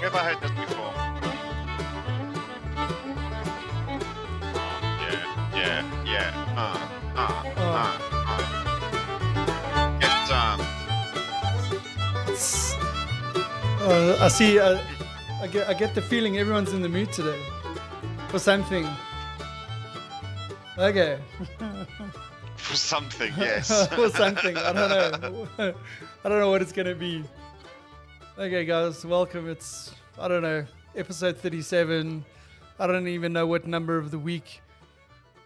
have I heard this before? Get done. I see. I get the feeling everyone's in the mood today for something. Okay. For something, yes. For something. I don't know. I don't know what it's gonna be. Okay, guys, welcome. It's episode 37. I don't even know what number of the week.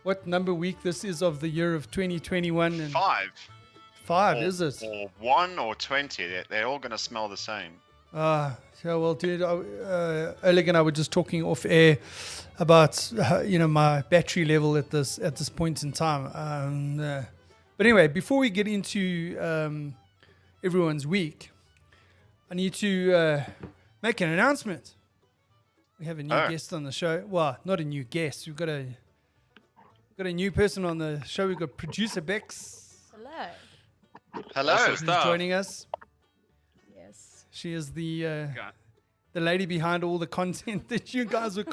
What number week this is of the year of 2021? And 5. 5, is it? Or 1 or 20. They're all going to smell the same. Yeah, well, dude, Oleg and I were just talking off air about my battery level at this point in time. But anyway, before we get into everyone's week, I need to make an announcement. We have a new guest on the show. Well, not a new guest. We've got a new person on the show. We've got producer Bex. Hello. Who's joining us. Yes. She is the lady behind all the content that you guys were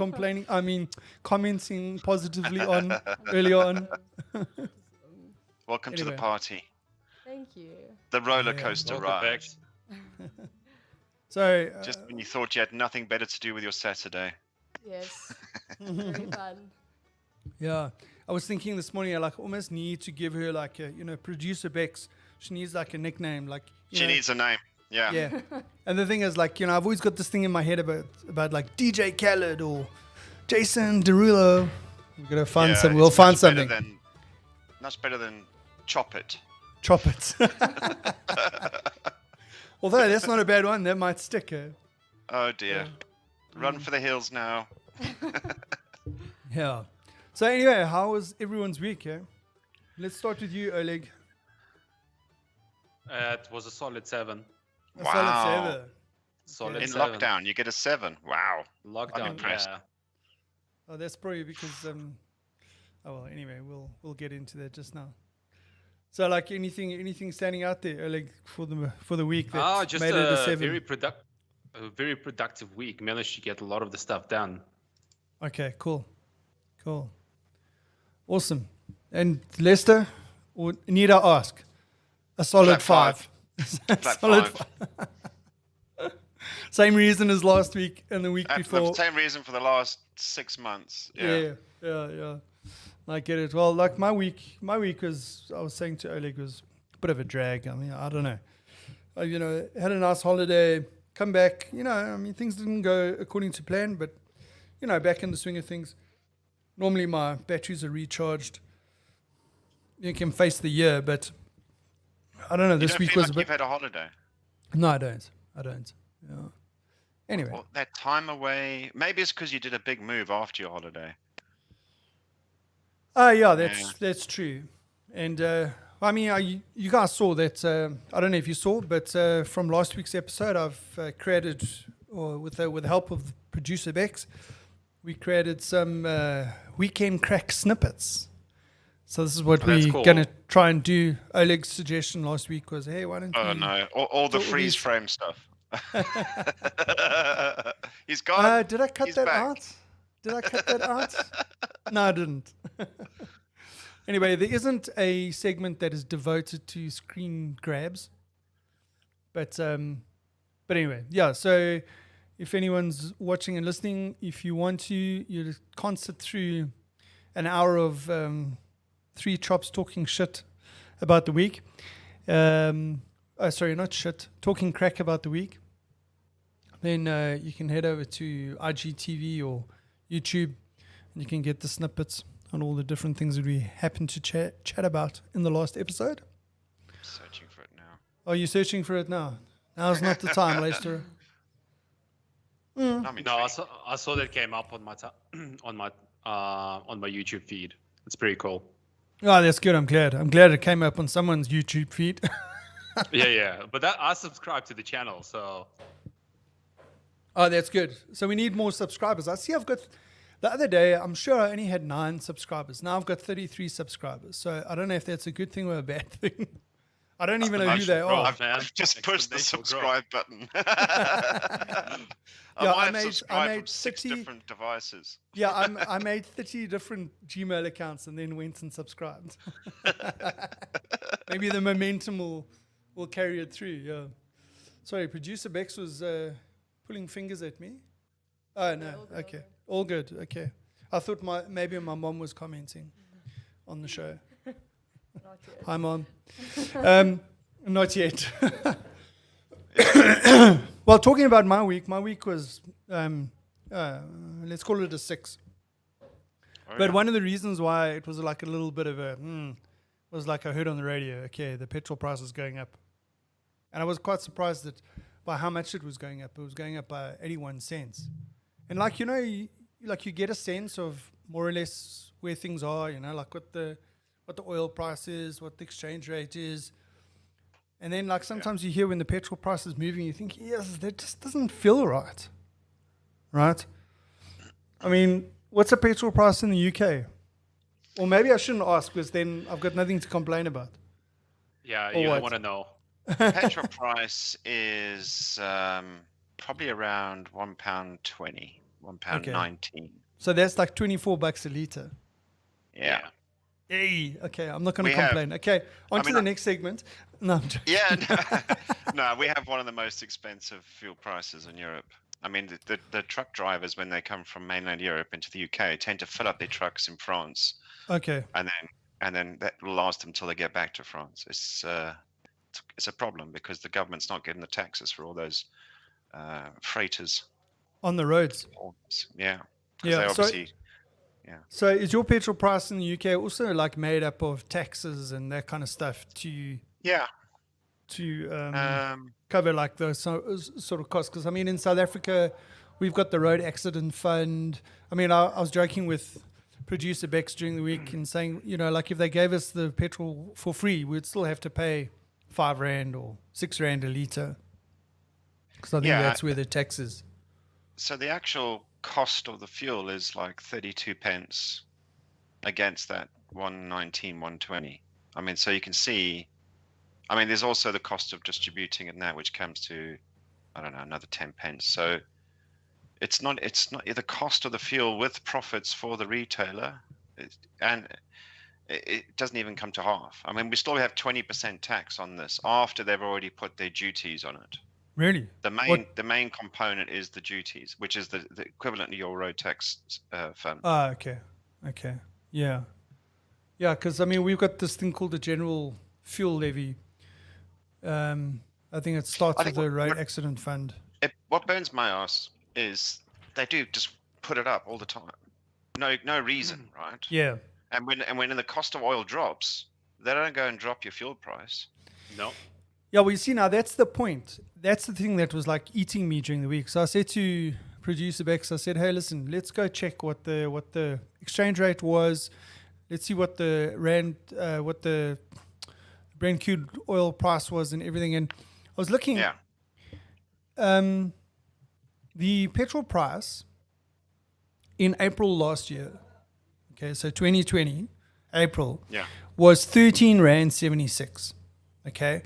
commenting positively on earlier on. Welcome to the party. Thank you. The roller coaster ride. So, just when you thought you had nothing better to do with your Saturday. Yes. Very fun. Yeah. I was thinking this morning, I almost need to give her producer Bex. She needs a nickname. She needs a name. Yeah. Yeah. And the thing is, I've always got this thing in my head about DJ Khaled or Jason Derulo. We're gonna find some. We'll find something. Much better than Chop It. Chop It. Although that's not a bad one. That might stick. Oh dear. Run for the hills now. Yeah. So anyway, how was everyone's week? Let's start with you, Oleg. It was a solid 7. Solid 7. Lockdown, you get a 7. Wow. Lockdown, I'm impressed. yeah. Oh, that's probably because anyway, we'll get into that just now. So anything standing out there, Oleg, for the week that just made it a 7? A very productive week. Managed to get a lot of the stuff done. Okay, cool. Awesome. And Lester, or need I ask? A solid 5. Solid 5. Same reason as last week and the week before. Same reason for the last 6 months. Yeah. I get it. Well, my week was, I was saying to Oleg, was a bit of a drag. I mean, I don't know. Had a nice holiday, come back, things didn't go according to plan, but, back in the swing of things. Normally my batteries are recharged. You can face the year, but I don't know. This week was a bit. You've had a holiday. No, I don't. Yeah. Anyway. Well, that time away. Maybe it's because you did a big move after your holiday. Yeah, that's true. And you guys saw that. I don't know if you saw, but from last week's episode, I've created, or with the help of producer Bex, we created some Weekend Craic snippets. So this is what we're going to try and do. Oleg's suggestion last week was, hey, why don't you... Oh, no. All the freeze frame stuff. He's gone. Did I cut that out? No, I didn't. Anyway, there isn't a segment that is devoted to screen grabs. But anyway, yeah, so... If anyone's watching and listening, if you want to, you can't sit through an hour of 3 chops talking shit about the week. Sorry, not shit, talking crack about the week. Then you can head over to IGTV or YouTube, and you can get the snippets on all the different things that we happened to chat about in the last episode. I'm searching for it now. Are you searching for it now? Now's not the time, Lester. No, I saw that came up on my on my YouTube feed. It's pretty cool. Oh, that's good. I'm glad it came up on someone's YouTube feed. yeah. But I subscribe to the channel, so. Oh, that's good. So we need more subscribers. I see I've got, the other day, I'm sure I only had 9 subscribers. Now I've got 33 subscribers. So I don't know if that's a good thing or a bad thing. I don't even know who they are. growth, man. Just push the Exponential growth. subscribe button. Yeah, I might have made subscribed from 6 30 different devices. Yeah, I made 30 different Gmail accounts and then went and subscribed. Maybe the momentum will carry it through. Yeah. Sorry, producer Bex was pulling fingers at me. Oh no. all good, Okay. All good. Okay. I thought maybe my mom was commenting on the show. Not yet. Hi, mom. Not yet. Well, talking about my week was, let's call it a 6. But one of the reasons why it was like a little bit of a, was like I heard on the radio, okay, the petrol price is going up. And I was quite surprised by how much it was going up. It was going up by 81 cents. And like, you know, you get a sense of more or less where things are, you know, like what the oil price is, what the exchange rate is. And then like sometimes you hear when the petrol price is moving, you think, yes, that just doesn't feel right. Right? I mean, what's a petrol price in the UK? Or maybe I shouldn't ask because then I've got nothing to complain about. Yeah, Or you what? don't want to know. Petrol price is probably around £1.20, £1.19. So that's like $24 a litre. Yeah. Hey, okay, I'm not going to We have- complain. Okay, on to mean, the next segment. No, I'm joking. Yeah. No, we have one of the most expensive fuel prices in Europe. I mean, the truck drivers, when they come from mainland Europe into the UK, tend to fill up their trucks in France, Okay. and then that will last them till they get back to France. It's a problem because the government's not getting the taxes for all those freighters. On the roads. Yeah. 'Cause Yeah, they so- obviously. So is your petrol price in the UK also like made up of taxes and that kind of stuff to Yeah. cover like those sort of costs? Because I mean, in South Africa, we've got the road accident fund. I mean, I was joking with producer Bex during the week and saying, you know, like if they gave us the petrol for free, we'd still have to pay R5 or R6 a litre. Because I think Yeah. that's where the tax is. So the actual cost of the fuel is like 32 pence against that 119, 120. I mean, so you can see, I mean, there's also the cost of distributing it now, which comes to, I don't know, another 10 pence. So it's not the cost of the fuel with profits for the retailer. It doesn't even come to half. I mean, we still have 20% tax on this after they've already put their duties on it. Really? The main component is the duties, which is the equivalent to your road tax fund. Ah, okay. Yeah. Yeah, because I mean, we've got this thing called the general fuel levy. I think it starts with the road accident fund. What burns my ass is they do just put it up all the time. No reason, right? Yeah. And when the cost of oil drops, they don't go and drop your fuel price. No. Yeah, well, you see, now that's the point. That's the thing that was like eating me during the week. So I said to producer Bex, I said, hey, listen, let's go check what the exchange rate was. Let's see what the Brent crude oil price was and everything. And I was looking. Yeah. The petrol price in April last year, okay, so 2020, April, was 13 Rand 76, okay,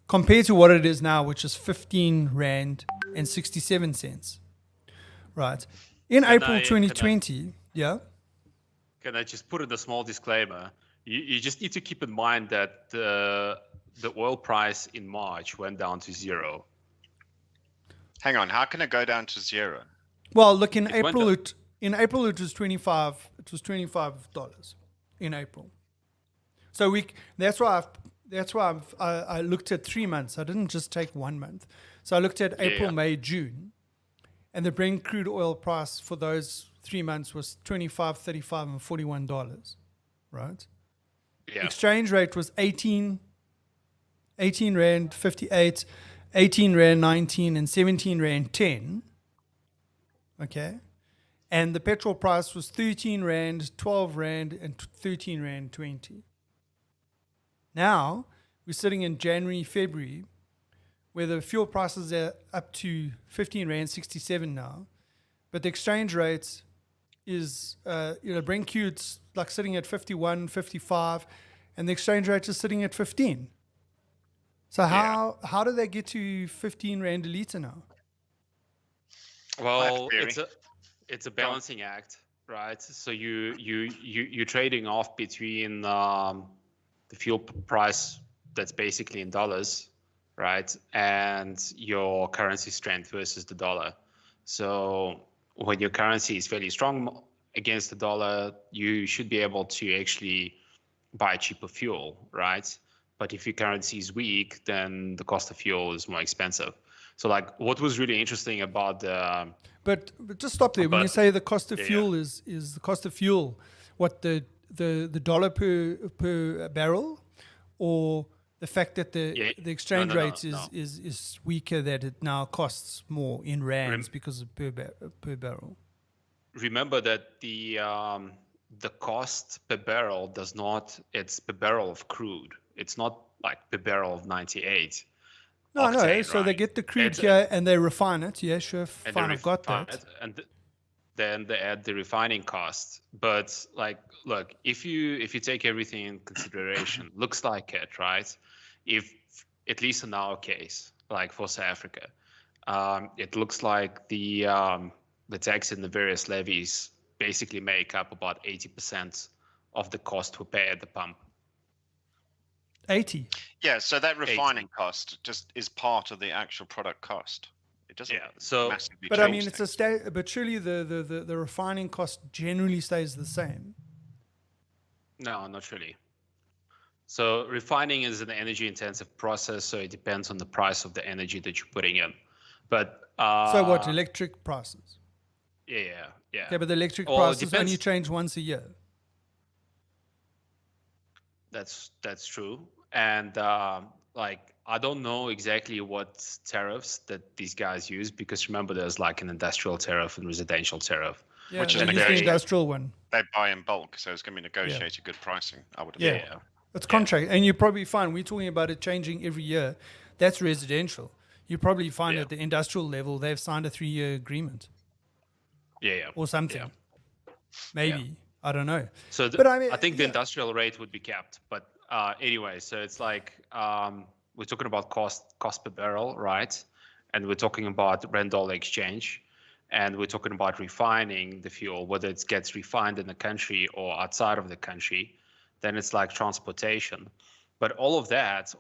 compared to what it is now, which is 15 Rand and 67 cents, right? In April 2020, yeah. Can I just put in a small disclaimer? You just need to keep in mind that the oil price in March went down to 0. Hang on, how can it go down to 0? Well, look, in April it was 25. It was $25 in April. So that's why I looked at 3 months. I didn't just take 1 month. So I looked at April, May, June, and the Brent crude oil price for those 3 months was $25, $35, and $41. Right? Yeah. Exchange rate was 18 Rand 58, 18 Rand 19, and 17 Rand 10. Okay. And the petrol price was 13 Rand, 12 Rand, and 13 Rand 20. Now, we're sitting in January, February, where the fuel prices are up to 15 Rand 67 now. But the exchange rate is, Brent crude's like sitting at 51, 55, and the exchange rate is sitting at 15. So Yeah. how do they get to 15 rand a liter now? Well, theory. it's a Go on. balancing act, right? So you're trading off between the fuel price that's basically in dollars, right, and your currency strength versus the dollar. So when your currency is fairly strong against the dollar, you should be able to actually buy cheaper fuel, right? But if your currency is weak, then the cost of fuel is more expensive. So like what was really interesting about the But just stop there. When you but say the cost of yeah, fuel is the cost of fuel, what the dollar per barrel, or the fact that yeah, the exchange no, rate no. is weaker, that it now costs more in rands Rem- because of per barrel. Remember that the cost per barrel it's per barrel of crude. It's not like per barrel of 98 No, no. octane, So they right? get the crude It's here and they refine it. Yeah, sure, and they fine. I've got refine that. it, and then they add the refining cost. But like, look, if you take everything in consideration, looks like it, right? If at least in our case, like for South Africa, it looks like the tax and the various levies basically make up about 80% of the cost we pay at the pump. 80. Yeah, so that refining cost just is part of the actual product cost. It doesn't massively But change I mean, it's things. but surely the refining cost generally stays the same. No, not really. So refining is an energy intensive process, so it depends on the price of the energy that you're putting in. But So what, electric prices? yeah. Okay, but the electric Well, it prices only depends. change once a year. That's true. And like I don't know exactly what tariffs that these guys use, because remember there's like an industrial tariff and residential tariff. Yeah, Which is they use the negotiated. industrial one. They buy in bulk, so it's going to be negotiated good pricing, I would have Yeah. thought. It's contract, and you probably find we're talking about it changing every year. That's residential. You probably find at the industrial level they've signed a 3-year agreement Yeah. or something. Yeah. Maybe I don't know. So but I mean, I think the industrial rate would be capped. But anyway, so it's like we're talking about cost per barrel, right? And we're talking about rand-dollar exchange, and we're talking about refining the fuel, whether it gets refined in the country or outside of the country. Then it's like transportation. But all of that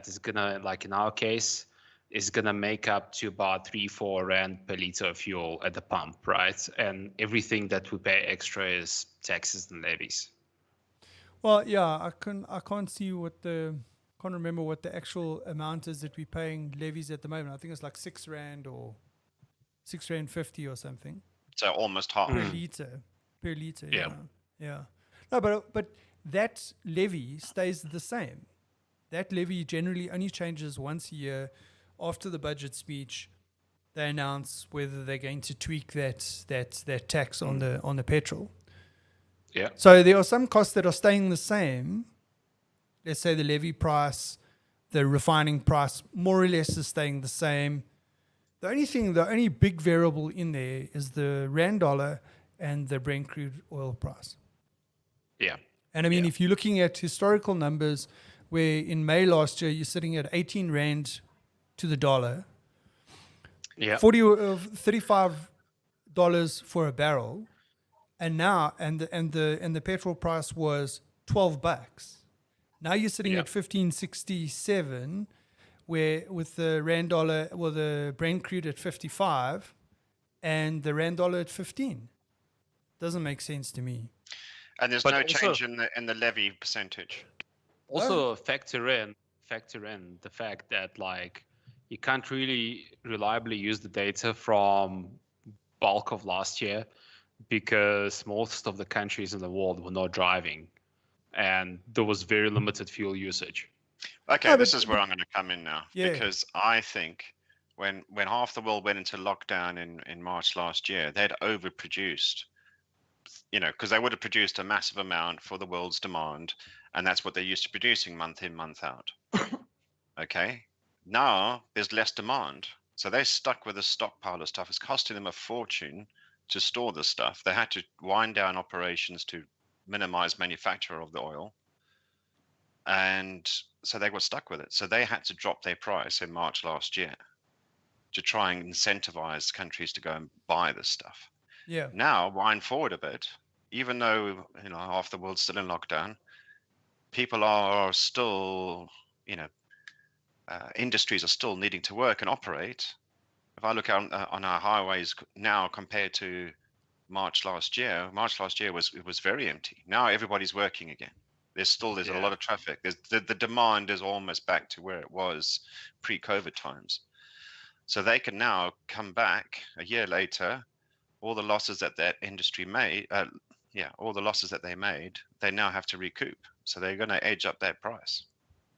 is gonna, like in our case, is gonna make up to about 3-4 rand per liter of fuel at the pump, right? And everything that we pay extra is taxes and levies. Well, yeah, I can't see can't remember what the actual amount is that we're paying levies at the moment. I think it's like 6 rand or 6.50 or something. So almost half. Per liter. Yeah. Yeah. No, but that levy stays the same. That levy generally only changes once a year. After the budget speech, they announce whether they're going to tweak that tax on the petrol. Yeah. So there are some costs that are staying the same. Let's say the levy price, the refining price, more or less is staying the same. The only big variable in there is the rand dollar and the Brent crude oil price. Yeah. And I mean, if you're looking at historical numbers, where in May last year you're sitting at 18 rand to the dollar, Yeah. $35 for a barrel, and now and the petrol price was $12. Now you're sitting at 15.67, where with the rand dollar, well, the Brent crude at 55, and the rand dollar at 15. Doesn't make sense to me. And there's no change in the levy percentage. Also factor in the fact that like you can't really reliably use the data from bulk of last year, because most of the countries in the world were not driving and there was very limited fuel usage. Okay, this is where I'm going to come in now, because I think when half the world went into lockdown in March last year, they'd overproduced, because they would have produced a massive amount for the world's demand, and that's what they're used to producing month in, month out. Okay, now there's less demand, so they're stuck with a stockpile of stuff. It's costing them a fortune to store the stuff. They had to wind down operations to minimize manufacture of the oil. And so they were stuck with it. So they had to drop their price in March last year to try and incentivize countries to go and buy this stuff. Yeah. Now, wind forward a bit, even though half the world's still in lockdown, people are still, industries are still needing to work and operate. If I look out on our highways now compared to March last year was very empty. Now everybody's working again. There's a lot of traffic. The demand is almost back to where it was pre-COVID times. So they can now come back a year later. All the losses that industry made, all the losses that they made, they now have to recoup. So they're going to edge up that price.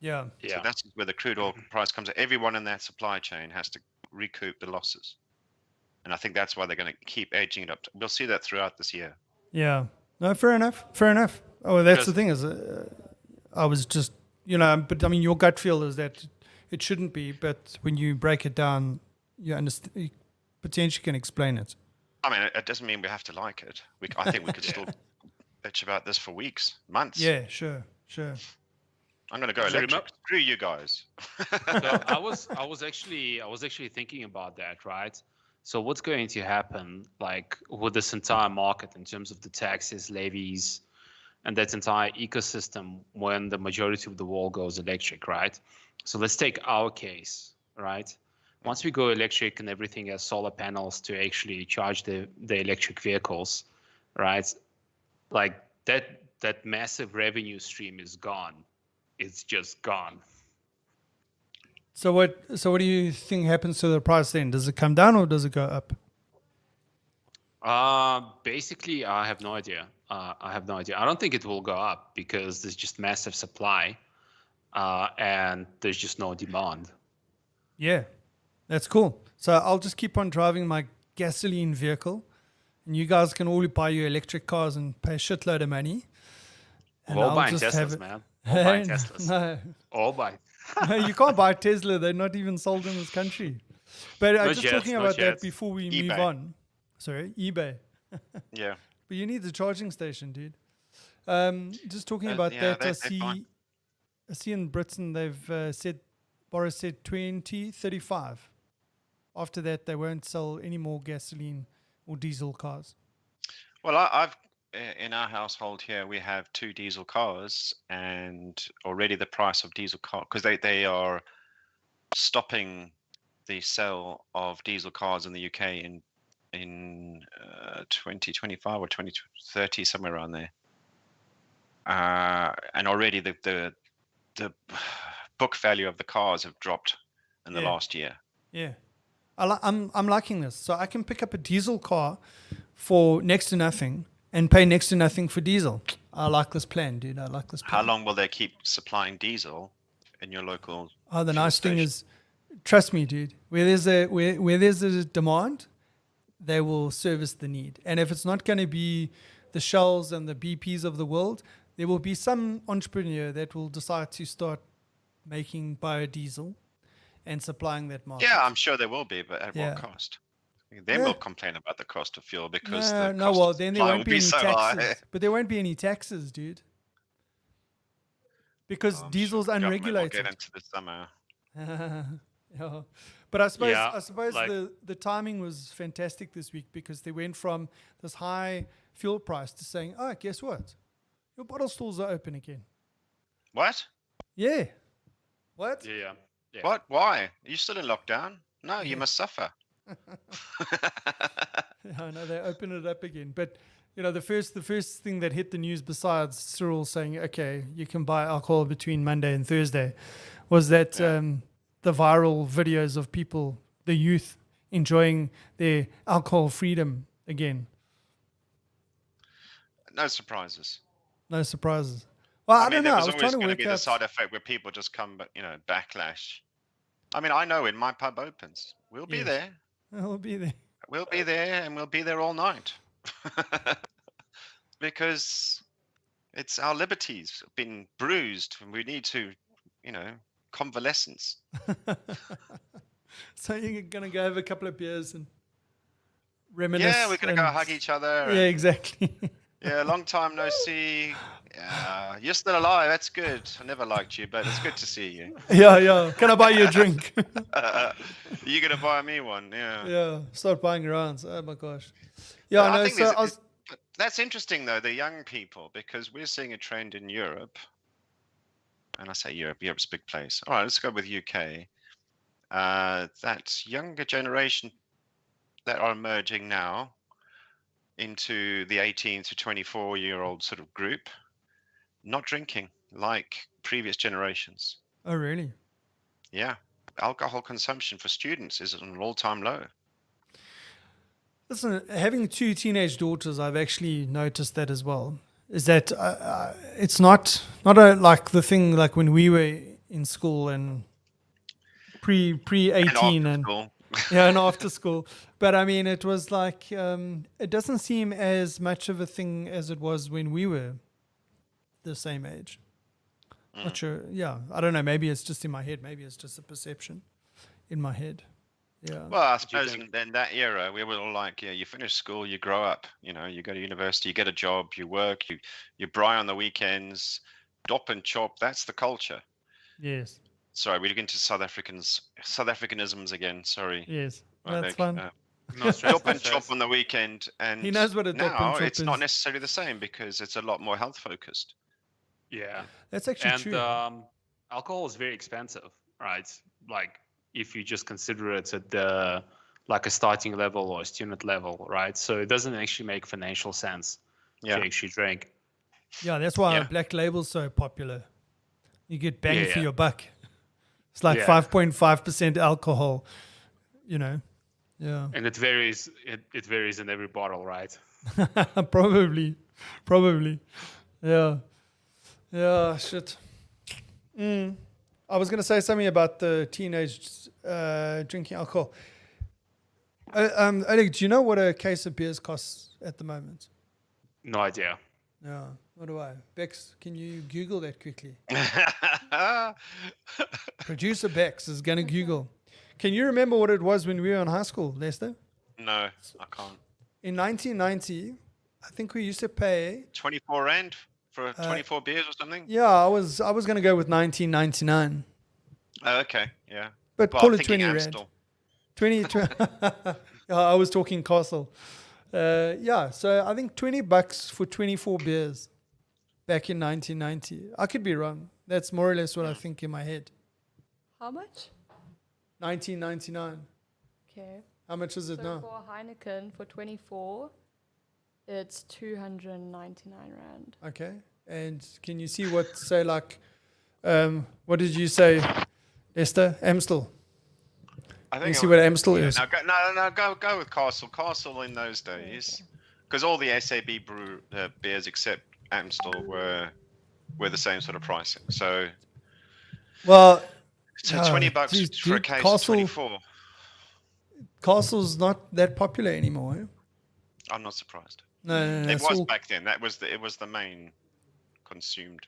Yeah. So that's where the crude oil price comes. Everyone in that supply chain has to recoup the losses. And I think that's why they're going to keep edging it up. We'll see that throughout this year. Yeah. No, fair enough. Oh, that's the thing is, I was just, but I mean, your gut feel is that it shouldn't be, but when you break it down, you understand, you potentially can explain it. I mean, it doesn't mean we have to like it. I think we could still bitch about this for weeks, months. Yeah, sure. I'm going to go electric. Screw you guys. So I was actually thinking about that, right? So what's going to happen, like with this entire market in terms of the taxes, levies, and that entire ecosystem when the majority of the world goes electric, right? So let's take our case, right? Once we go electric and everything has solar panels to actually charge the electric vehicles, right? Like that massive revenue stream is gone. It's just gone. So what do you think happens to the price then? Does it come down or does it go up? Basically, I have no idea. I don't think it will go up because there's just massive supply, and there's just no demand. Yeah, that's cool. So I'll just keep on driving my gasoline vehicle, and you guys can all buy your electric cars and pay a shitload of money. And All I'll buying just Teslas, man. All buying Teslas. No. All buying. No, you can't buy a Tesla. They're not even sold in this country. But I'm just talking about that before we move on. Sorry, eBay. Yeah. But you need the charging station, dude. Just talking about that, I see in Britain they've said, Boris said 2035. After that, they won't sell any more gasoline or diesel cars. Well, I've in our household here, we have 2 diesel cars, and already the price of diesel car, because they are stopping the sale of diesel cars in the UK in 2025 or 2030, somewhere around there. And already the book value of the cars have dropped in the last year. Yeah, I'm liking this. So I can pick up a diesel car for next to nothing and pay next to nothing for diesel. I like this plan, dude. I like this plan. How long will they keep supplying diesel in your local? Oh, the nice thing is, trust me, dude. Where there's a demand, they will service the need. And if it's not going to be the Shells and the BPs of the world, there will be some entrepreneur that will decide to start making biodiesel and supplying that market. Yeah, I'm sure there will be, but at what cost? Then we'll complain about the cost of fuel because then there won't be any taxes. High. But there won't be any taxes, dude. Because diesel's unregulated. We'll get into the summer. Yeah. But I suppose the timing was fantastic this week because they went from this high fuel price to saying, oh, guess what? Your bottle stores are open again. What? Yeah. What? Yeah. What? Why? Are you still in lockdown? No, you must suffer. I know they open it up again. But, the first thing that hit the news besides Cyril saying, okay, you can buy alcohol between Monday and Thursday was that the viral videos of people, the youth, enjoying their alcohol freedom again. No surprises. No surprises. Well, I don't know. I was trying to work out. Be the side effect where people just come, backlash. I mean, I know when my pub opens, we'll be there. We'll be there. We'll be there, and we'll be there all night. Because it's our liberties have been bruised, and we need to, convalescence. So you're going to go have a couple of beers and reminisce. Yeah, we're going to go hug each other. Yeah, exactly. Yeah, long time no see. You're still alive. That's good. I never liked you, but it's good to see you. Yeah. Can I buy you a drink? You gonna buy me one? Yeah. Yeah. Start buying rounds. Oh my gosh. But Yeah, I no. think So I was. but that's interesting though, the young people, because we're seeing a trend in Europe, and I say Europe. Europe's a big place. All right, let's go with UK. That younger generation that are emerging now into the 18 to 24-year-old sort of group, not drinking like previous generations. Oh really? Yeah, alcohol consumption for students is at an all-time low. Listen, having two teenage daughters, I've actually noticed that as well. Is that it's not like the thing like when we were in school and pre And 18 after and school, yeah, and after school. But I mean, it was like it doesn't seem as much of a thing as it was when we were the same age. Not sure. Yeah, I don't know. Maybe it's just in my head. Maybe it's just a perception in my head. Yeah. well, I Do you suppose think- in that era, we were all like, yeah, you finish school, you grow up, you go to university, you get a job, you work, you braai on the weekends, dop and chop. That's the culture. Yes. Sorry, we're into South Africanisms again. Sorry. Yes. I That's think, fun. No stress. Dop no and stress. chop on the weekend, and He knows what a dop and now chop it's is. not necessarily the same because it's a lot more health focused. Yeah. That's actually And true. alcohol is very expensive, right? Like if you just consider it at the like a starting level or a student level, right? So it doesn't actually make financial sense Yeah. to actually drink. Yeah, that's why Yeah. Black Label's so popular. You get bang for Yeah. your buck. It's like Yeah. 5.5% alcohol, you know. Yeah. And it varies. It varies in every bottle, right? Probably. Yeah. Yeah, shit. I was going to say something about the teenage drinking alcohol. Oleg, do you know what a case of beers costs at the moment? No idea. Yeah. What do I? Bex, can you Google that quickly? Producer Bex is going to Google. Can you remember what it was when we were in high school, Lester? No, I can't. In 1990, I think we used to pay. 24 rand for 24 beers or something? Yeah, I was going to go with 1999, Oh, okay, yeah. but Well, call I'm it thinking 20 rand. Amstel. 20. Yeah, I was talking Castle. Yeah, so I think $20 for 24 beers back in 1990. I could be wrong. That's more or less what I think in my head. How much? 1999. Okay. How much is it So now? for Heineken for 24, it's 299 rand. Okay. And can you see what, say, like, what did you say, Esther? Amstel. I You think see what Amstel yeah, is? go with Castle. Castle in those days, because all the SAB beers except Amstel were the same sort of pricing. So Well, $20 geez, for a dude, case Castle- of 24. Castle's not that popular anymore. Eh? I'm not surprised. No, It it's was all- back then. It was the main consumed.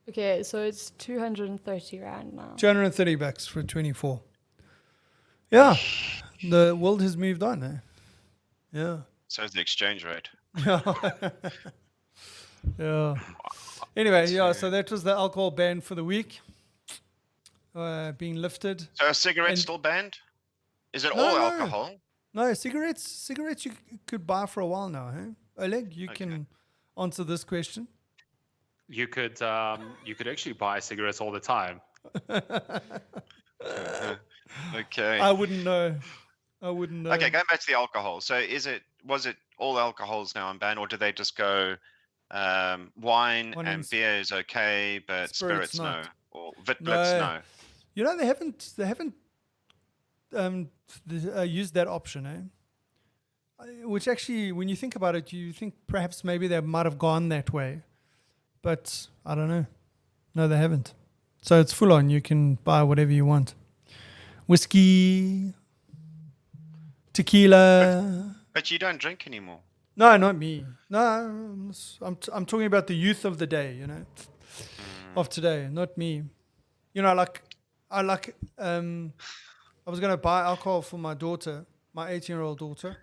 Okay, so it's 230 rand now. $230 for 24. Yeah, the world has moved on. Eh? Yeah. So is the exchange rate. Yeah. Anyway, yeah, so that was the alcohol ban for the week being lifted. So are cigarettes And- still banned? Is it No, all no. alcohol? No, cigarettes you could buy for a while now. Eh? Oleg, you can answer this question. You could actually buy cigarettes all the time. Okay. I wouldn't know. Okay, going back to the alcohol. So was it all alcohols now unbanned, or did they just go wine Wine and and beer is okay, but spirits spirits no, not. or Vitblitz No. no? You know, they haven't used that option, which actually, when you think about it, you think perhaps maybe they might have gone that way. But I don't know. No, they haven't. So it's full on. You can buy whatever you want. Whiskey, tequila. But you don't drink anymore. No, not me. No, I'm talking about the youth of the day, of today, not me. I was going to buy alcohol for my daughter, my 18-year-old daughter,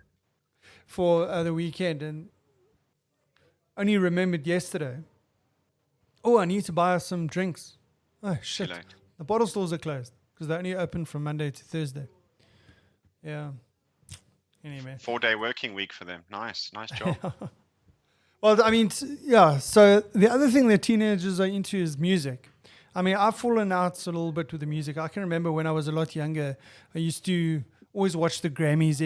for the weekend, and only remembered yesterday. Oh, I need to buy us some drinks. Oh, shit. late. The bottle stores are closed because they're only open from Monday to Thursday. Yeah. Anyway. 4-day working week for them. Nice job. Well, I mean, yeah. So the other thing that teenagers are into is music. I mean, I've fallen out a little bit with the music. I can remember when I was a lot younger, I used to always watch the Grammys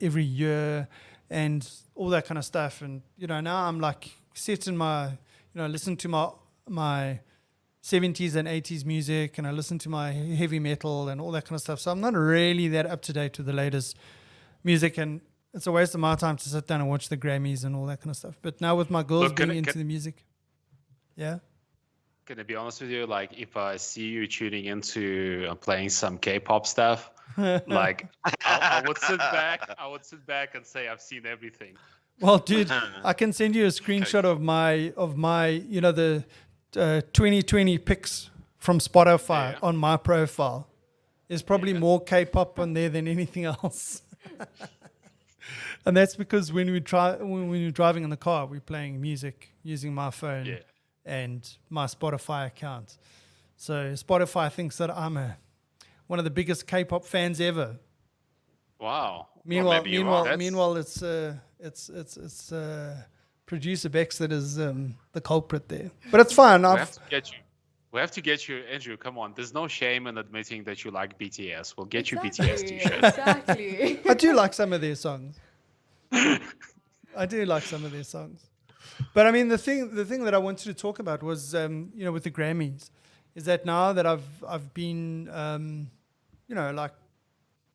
every year and all that kind of stuff. And, now I'm like set in my, listen to my 70s and 80s music, and I listen to my heavy metal and all that kind of stuff. So I'm not really that up to date with the latest music, and it's a waste of my time to sit down and watch the Grammys and all that kind of stuff. But now with my girls being into the music, yeah. Gonna be honest with you, like if I see you tuning into playing some K-pop stuff, like I would sit back and say I've seen everything. Well, dude, I can send you a screenshot of my the 2020 pics from Spotify on my profile. There's probably more K-pop on there than anything else. And that's because when we're driving in the car, we're playing music using my phone and my Spotify account. So Spotify thinks that I'm one of the biggest K-pop fans ever. Wow. Meanwhile, it's producer Bex that is the culprit there. But it's fine. We have to get you, Andrew. Come on. There's no shame in admitting that you like BTS. We'll get you BTS t-shirts. Exactly. I do like some of their songs. But I mean, the thing that I wanted to talk about was, with the Grammys, is that now that I've been, like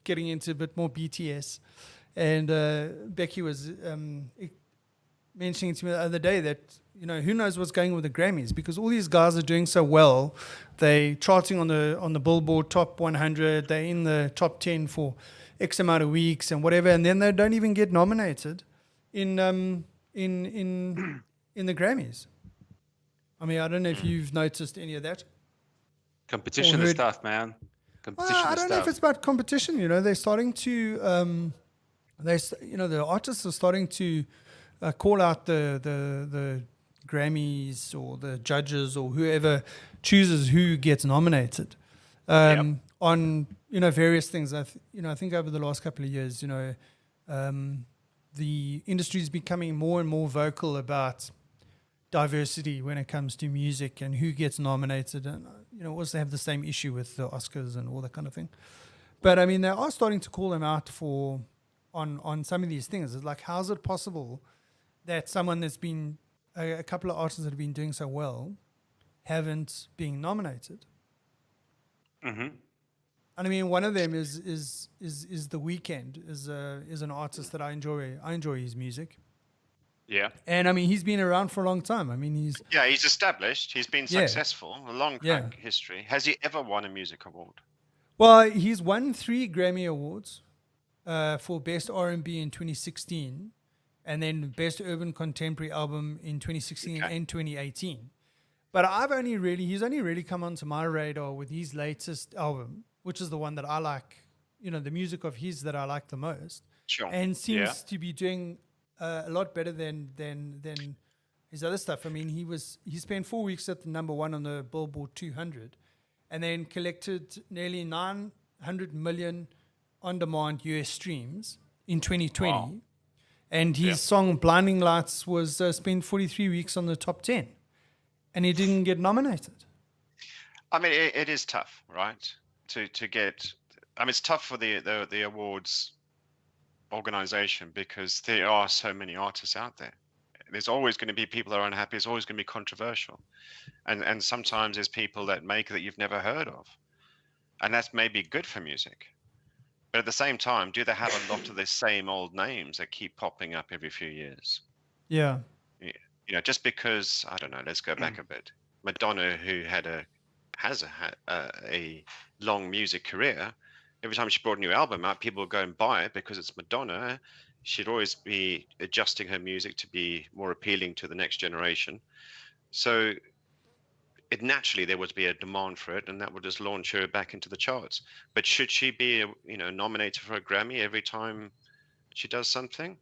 getting into a bit more BTS, and Becky was mentioning to me the other day that, who knows what's going with the Grammys, because all these guys are doing so well. They charting on the Billboard Top 100. They're in the top 10 for X amount of weeks and whatever, and then they don't even get nominated in the Grammys. I mean, I don't know if you've noticed any of that. Competition is tough, man. I don't know if it's about competition. They're starting to, the artists are starting to call out the Grammys or the judges or whoever chooses who gets nominated on various things. I think over the last couple of years, the industry is becoming more and more vocal about diversity when it comes to music and who gets nominated, and also have the same issue with the Oscars and all that kind of thing. But I mean, they are starting to call them out on some of these things. It's like, how is it possible that someone that's been a couple of artists that have been doing so well haven't been nominated? Mm-hmm. And I mean, one of them is The Weeknd, is an artist that I enjoy. I enjoy his music. Yeah. And I mean, he's been around for a long time. I mean, he's established. He's been successful, a long track history. Has he ever won a music award? Well, he's won 3 Grammy Awards for Best R&B in 2016, and then Best Urban Contemporary Album in 2016 and 2018. But he's only really come onto my radar with his latest album, which is the one that I like, the music of his that I like the most. Sure. And seems to be doing a lot better than his other stuff. I mean, he spent 4 weeks at the number 1 on the Billboard 200, and then collected nearly 900 million on-demand US streams in 2020. Wow. And his song Blinding Lights was spent 43 weeks on the top 10, and he didn't get nominated. I mean, it is tough, right? To get, I mean, it's tough for the awards organization, because there are so many artists out there. There's always going to be people that are unhappy. It's always going to be controversial, and sometimes there's people that make it that you've never heard of, and that's maybe good for music. But at the same time, do they have a lot of the same old names that keep popping up every few years? Yeah. Just because, I don't know, let's go back a bit. Madonna, who has a long music career, every time she brought a new album out, people would go and buy it because it's Madonna. She'd always be adjusting her music to be more appealing to the next generation. So naturally there would be a demand for it, and that would just launch her back into the charts. But should she be nominated for a Grammy every time she does something?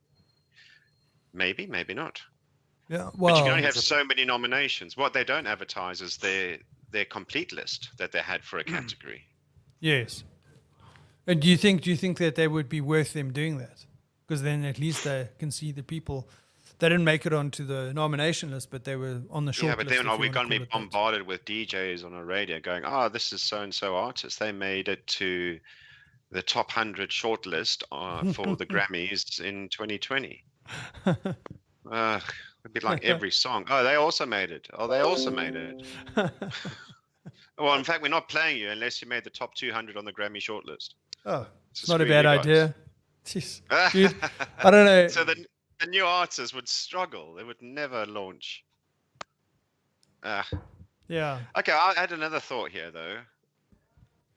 Maybe not. Yeah, But well, you can only have so many nominations. What they don't advertise is their complete list that they had for a category. yes. And do you think that they would be worth them doing that? Because then at least they can see the people. They didn't make it onto the nomination list, but they were on the short Yeah, but list. then are we going to be bombarded with DJs on a radio going, "Oh, this is so and so artist. They made it to the top 100 shortlist for the Grammys in 2020." It'd be like every song. Oh, they also made it. Oh, they also made it. Well, in fact, we're not playing you unless you made the top 200 on the Grammy shortlist. Oh, So it's not a screw bad you guys. idea. Jeez. Dude, I don't know. So the new artists would struggle. They would never launch. Yeah. Okay, I'll add another thought here, though.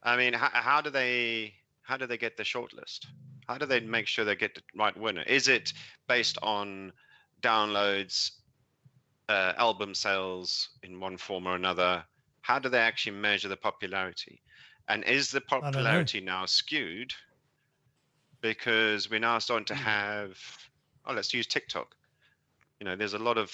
I mean, how do they get the shortlist? How do they make sure they get the right winner? Is it based on downloads, album sales in one form or another? How do they actually measure the popularity? And is the popularity now skewed because we're now starting to have, let's use TikTok. You know, there's a lot of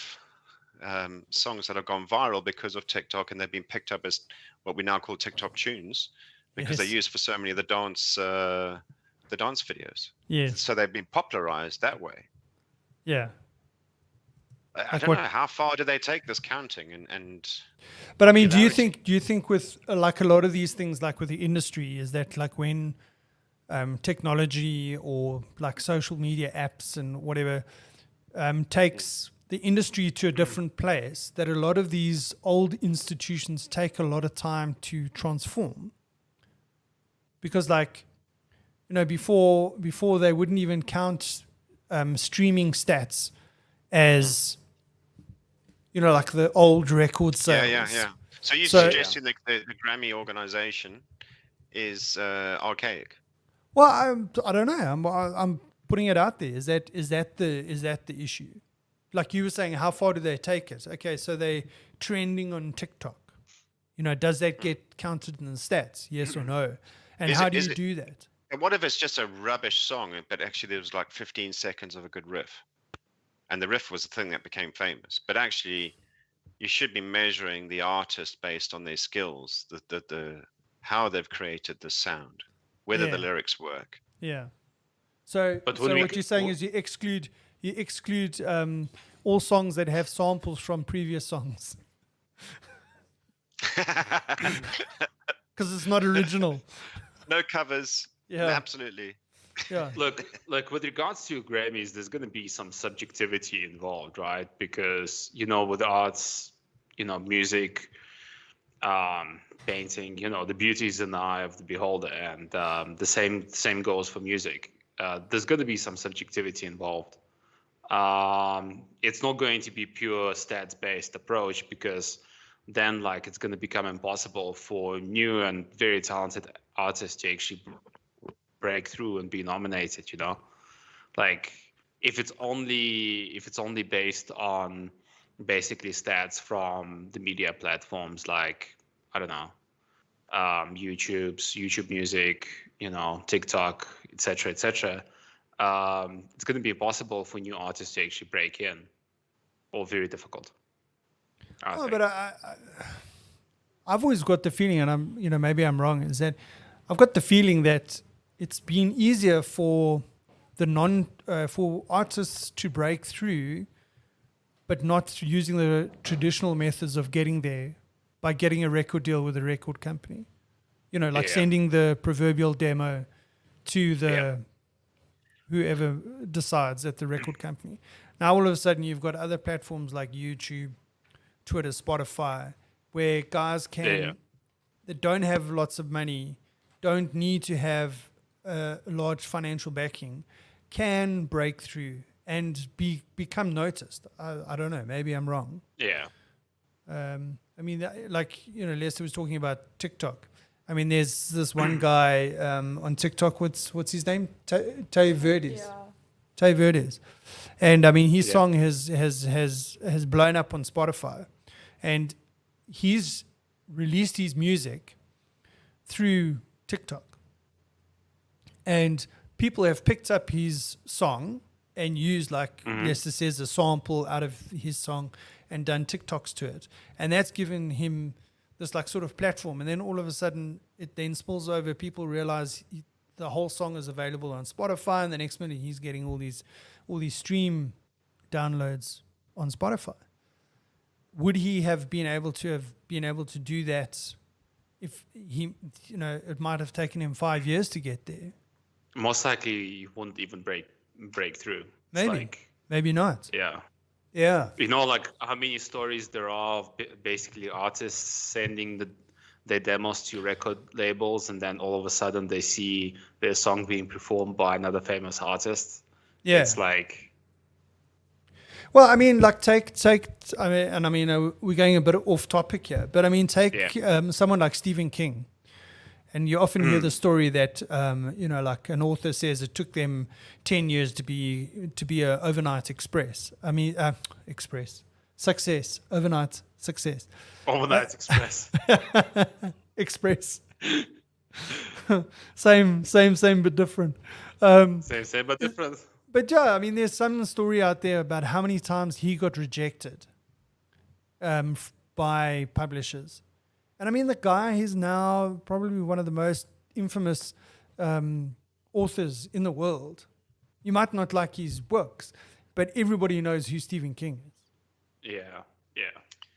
songs that have gone viral because of TikTok, and they've been picked up as what we now call TikTok tunes because they're used for so many of the dance videos. Yes. So they've been popularized that way. Yeah. I don't know, how far do they take this counting and But I mean, do you think with like a lot of these things, like with the industry, is that like when technology or like social media apps and whatever takes the industry to a different place, that a lot of these old institutions take a lot of time to transform? Because like, you know, before they wouldn't even count streaming stats as, you know, like the old record sales. Yeah. So you're suggesting that the Grammy organization is archaic? Well, I don't know. I'm putting it out there. Is that the issue? Like you were saying, how far do they take it? Okay, so they trending on TikTok. You know, does that get counted in the stats? Yes or no? And how do you do that? And what if it's just a rubbish song, but actually there was like 15 seconds of a good riff, and the riff was the thing that became famous? But actually, you should be measuring the artist based on their skills, the how they've created the sound, whether the lyrics work. Yeah. So what you're saying is you exclude all songs that have samples from previous songs because it's not original. No covers. Yeah, absolutely. Yeah. Look, with regards to Grammys, there's going to be some subjectivity involved, right? Because, you know, with arts, you know, music, painting, you know, the beauty is in the eye of the beholder, and the same goes for music. There's going to be some subjectivity involved. It's not going to be pure stats-based approach, because then like it's going to become impossible for new and very talented artists to actually break through and be nominated, you know. Like if it's only based on basically stats from the media platforms like, I don't know, YouTube Music, you know, TikTok, etc., etc. It's going to be impossible for new artists to actually break in, or very difficult. But I've always got the feeling, and maybe I'm wrong, is that I've got the feeling that it's been easier for for artists to break through, but not using the traditional methods of getting there, by getting a record deal with a record company. You know, like sending the proverbial demo to the whoever decides at the record company. Now all of a sudden you've got other platforms like YouTube, Twitter, Spotify, where guys that don't have lots of money, don't need to have large financial backing, can break through and become noticed. I don't know. Maybe I'm wrong. Yeah. I mean, like, you know, Lester was talking about TikTok. I mean, there's this one guy on TikTok. What's his name? Tay Verdes. Yeah. Tay Verdes. And I mean, his song has blown up on Spotify, and he's released his music through TikTok. And people have picked up his song and used, like Mhm. Lester says, a sample out of his song and done TikToks to it. And that's given him this like sort of platform. And then all of a sudden it then spills over. People realize the whole song is available on Spotify, and the next minute he's getting all these stream downloads on Spotify. Would he have been able to do that if he, it might have taken him 5 years to get there? Most likely, you won't even break through. It's Maybe. like, Maybe not. yeah. Yeah. You know, like how many stories there are of basically artists sending their demos to record labels, and then all of a sudden they see their song being performed by another famous artist. Yeah. It's like, Well, I mean, like we're going a bit off topic here, but I mean, take someone like Stephen King, and you often hear the story that like an author says it took them 10 years to be a overnight success, overnight success. overnight express. Express. same, but different. Same, but different. But yeah, I mean, there's some story out there about how many times he got rejected by publishers. And I mean, the guy, he's now probably one of the most infamous authors in the world. You might not like his books, but everybody knows who Stephen King is. Yeah.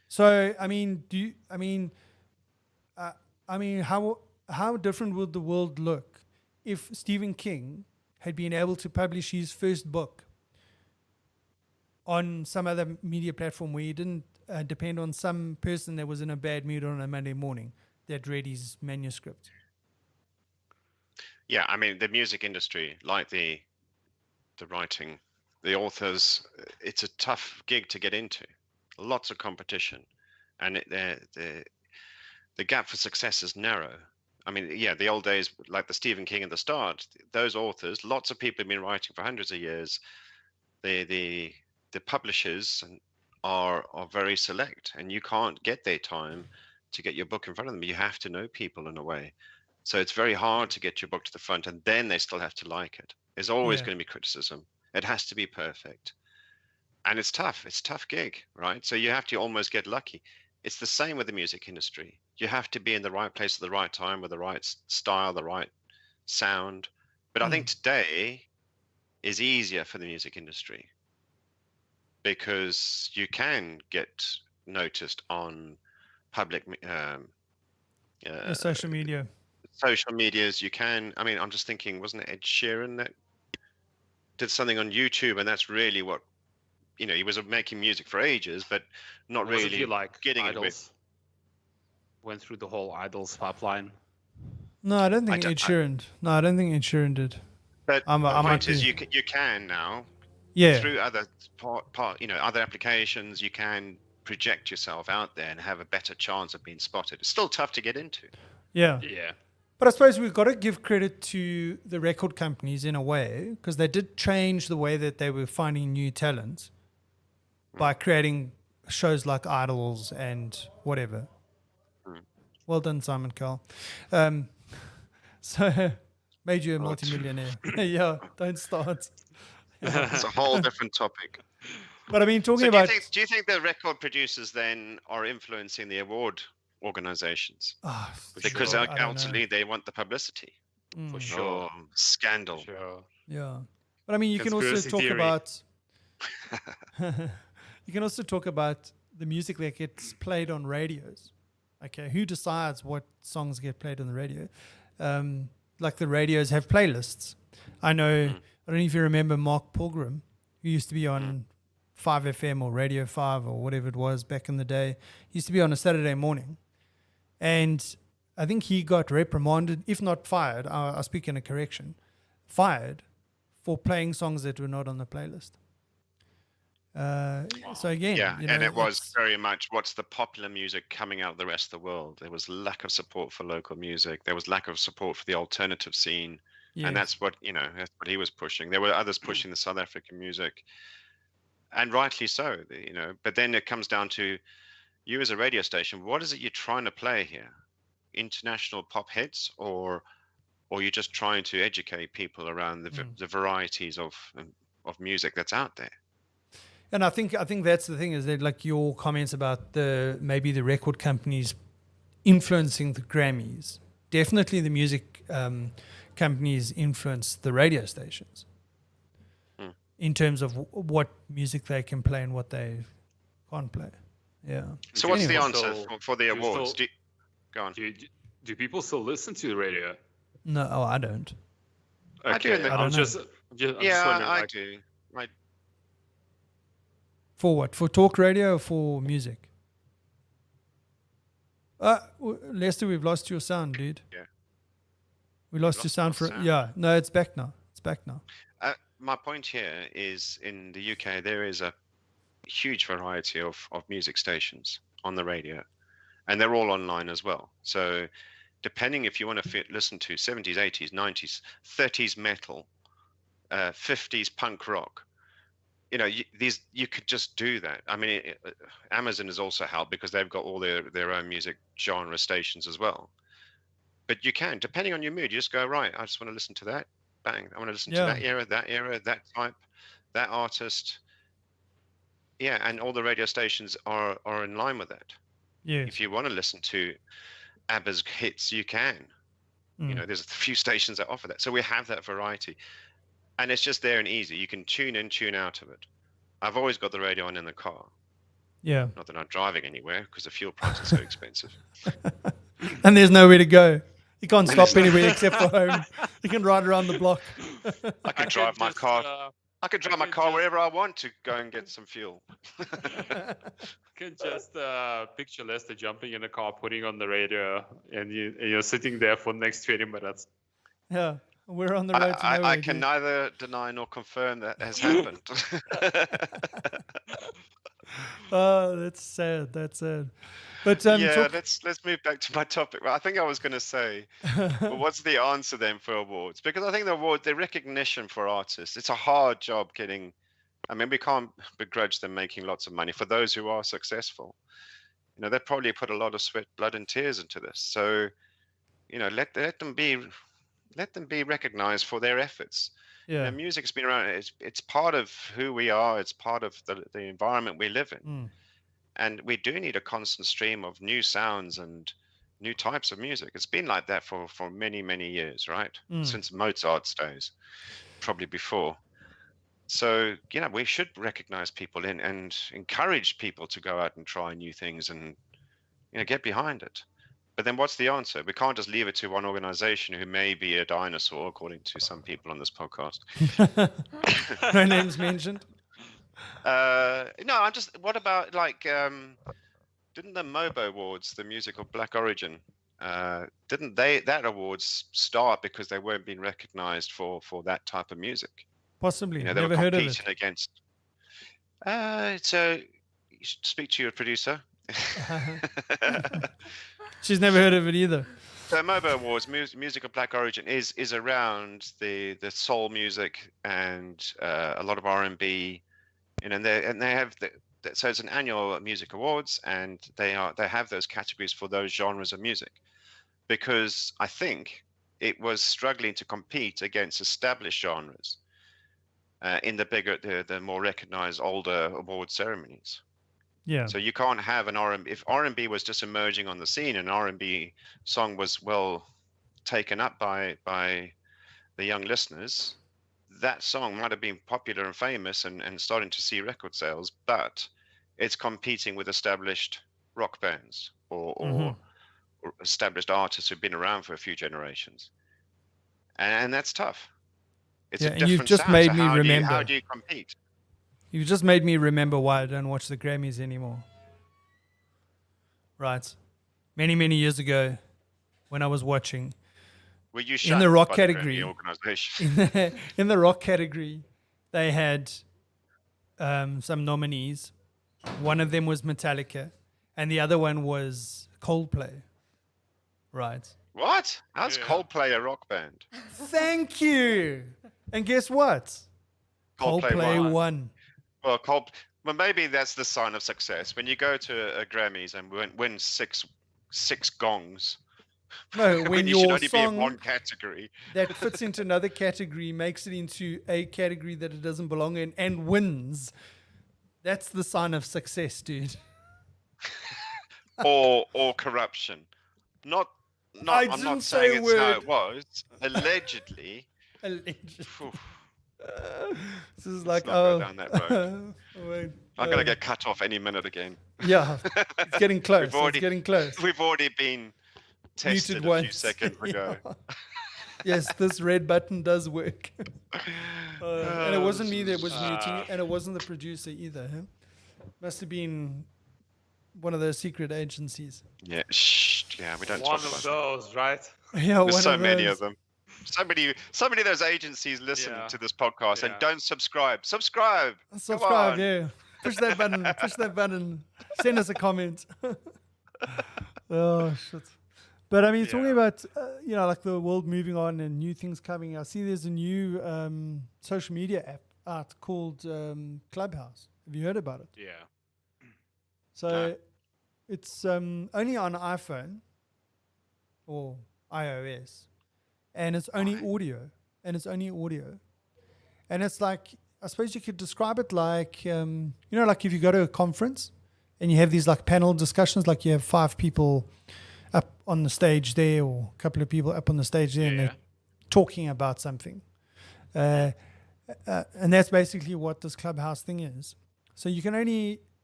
So, I mean, how different would the world look if Stephen King had been able to publish his first book on some other media platform where he didn't depend on some person that was in a bad mood on a Monday morning that read his manuscript? Yeah, I mean, the music industry, like the writing, the authors, it's a tough gig to get into. Lots of competition, and the gap for success is narrow. I mean, yeah, the old days, like the Stephen King at the start, those authors, lots of people have been writing for hundreds of years. The publishers are very select, and you can't get their time to get your book in front of them. You have to know people in a way. So it's very hard to get your book to the front, and then they still have to like it. There's always going to be criticism. It has to be perfect. And it's tough. It's a tough gig, right? So you have to almost get lucky. It's the same with the music industry. You have to be in the right place at the right time with the right style, the right sound. But I think today is easier for the music industry because you can get noticed on public Social media. Social medias. You can. I mean, I'm just thinking, wasn't it Ed Sheeran that did something on YouTube, and that's really what, he was making music for ages, but not Wasn't really he like getting Idols? it with. Went through the whole Idols pipeline. No, I don't think Ed Sheeran. No, I don't think Ed Sheeran did. But the point is, you can now. Yeah. Through other other applications, you can project yourself out there and have a better chance of being spotted. It's still tough to get into. Yeah. Yeah. But I suppose we've got to give credit to the record companies in a way, because they did change the way that they were finding new talent by creating shows like Idols and whatever. Well done, Simon Cowell. So made you a multimillionaire. Yeah, don't start. It's a whole different topic. But I mean, talking So about... do you think the record producers then are influencing the award organizations? Because ultimately they want the publicity. For sure. Scandal. Sure. Yeah. But I mean, you can also Conspiracy talk theory. about... You can also talk about the music that gets played on radios. Okay, who decides what songs get played on the radio? Like the radios have playlists. I don't know if you remember Mark Pilgrim, who used to be on 5FM or Radio 5 or whatever it was back in the day. He used to be on a Saturday morning. And I think he got reprimanded, if not fired, I'll speak in a correction, fired for playing songs that were not on the playlist. So again, and it was very much what's the popular music coming out of the rest of the world. There was lack of support for local music. There was lack of support for the alternative scene, and that's what that's what he was pushing. There were others pushing the South African music, and rightly so. But then it comes down to you as a radio station. What is it you're trying to play here? International pop hits, or you're just trying to educate people around the varieties of of music that's out there. And I think that's the thing, is that like your comments about maybe the record companies influencing the Grammys. Definitely the music companies influence the radio stations in terms of what music they can play and what they can't play. Yeah. So what's the Anyway. answer for the awards? Go on. Do people still listen to the radio? No, I don't. I do. Okay, I'm just wondering, I like, do. For what? For talk radio or for music? Lester, we've lost your sound, dude. Yeah. We lost your sound my sound? Yeah. No, it's back now. My point here is, in the UK, there is a huge variety of music stations on the radio, and they're all online as well. So depending if you want to listen to 70s, 80s, 90s, 30s metal, 50s punk rock, you could just do that. I mean, Amazon has also helped because they've got all their own music genre stations as well. But you can, depending on your mood, you just go, right, I just want to listen to that. Bang. I want to listen to that era, that type, that artist. Yeah, and all the radio stations are in line with that. Yeah. If you want to listen to ABBA's hits, you can. There's a few stations that offer that. So we have that variety. And it's just there and easy. You can tune in, tune out of it. I've always got the radio on in the car. Yeah. Not that I'm driving anywhere because the fuel price is so expensive. And there's nowhere to go. You can't stop anywhere except for home. You can ride around the block. I could drive my car. I could drive my car wherever I want to go and get some fuel. I can just picture Lester jumping in a car, putting on the radio, and you're sitting there for the next 20 minutes. Yeah, we're on the road to nowhere. I can neither deny nor confirm that has happened. Oh, that's sad. But let's move back to my topic. Well, I think I was going to say, well, what's the answer then for awards? Because I think the recognition for artists, it's a hard job getting. I mean, we can't begrudge them making lots of money. For those who are successful, they probably put a lot of sweat, blood, and tears into this. So, let them be recognized for their efforts. yeah, Music's been around. It's part of who we are. It's part of the environment we live in. And we do need a constant stream of new sounds and new types of music. It's been like that for many, many years, right? Since Mozart's days, probably before. So, we should recognize people and encourage people to go out and try new things and, get behind it. But then what's the answer? We can't just leave it to one organization who may be a dinosaur, according to some people on this podcast. No names mentioned. No, what about didn't the MOBO Awards, the Music of Black Origin, that awards start because they weren't being recognized for that type of music? Possibly. They Never were heard of competing it. against. So you should speak to your producer. She's never heard of it either. So MOBO Awards, Music of Black Origin, is around the soul music and a lot of R&B. And they have so it's an annual music awards, and they have those categories for those genres of music, because I think it was struggling to compete against established genres in the more recognized older award ceremonies. Yeah. So you can't have an R&B if R&B was just emerging on the scene, and an R&B song was well taken up by the young listeners. That song might have been popular and famous and starting to see record sales, but it's competing with established rock bands or established artists who've been around for a few generations. And that's tough. It's a and different you've just sound. made So me how remember. do you compete? You've just made me remember why I don't watch the Grammys anymore. Right. Many, many years ago, when I was watching, Were you in the rock by category, The organization? in the rock category, they had some nominees. One of them was Metallica, and the other one was Coldplay. Right. What? How's Coldplay a rock band? Thank you. And guess what? Coldplay won. Well, maybe that's the sign of success. When you go to a Grammys and win six gongs, No, when you should your only be in song one category. that fits into another category makes it into a category that it doesn't belong in and wins. That's the sign of success, dude. Or corruption. I'm didn't not say saying a it's how word. it was. Allegedly. Allegedly. Phew, This is let's like, not go down that road. wait, I'm gonna get cut off any minute again. yeah, it's getting close. It's getting close. We've already been tested Muted a few once. seconds ago. Yeah. Yes, this red button does work. And it wasn't me that was muting it, and it wasn't the producer either. Huh? Must have been one of those secret agencies. Yeah, yeah, we don't One talk of about those, right? Yeah, There's one so of many those. of them. So many of those agencies listen Yeah. to this podcast and Yeah. don't subscribe. Subscribe. Subscribe, on. yeah. Push that button. Push that button. Send us a comment. Oh shit! But I mean, talking Yeah. about like the world moving on and new things coming. I see there's a new social media app out called Clubhouse. Have you heard about it? Yeah. So No. it's only on iPhone or iOS, and it's only Right. audio. And it's like, I suppose you could describe it like, like if you go to a conference and you have these like panel discussions, like you have 5 people up on the stage there or a couple of people up on the stage there and Yeah. they're talking about something. And that's basically what this Clubhouse thing is. So you can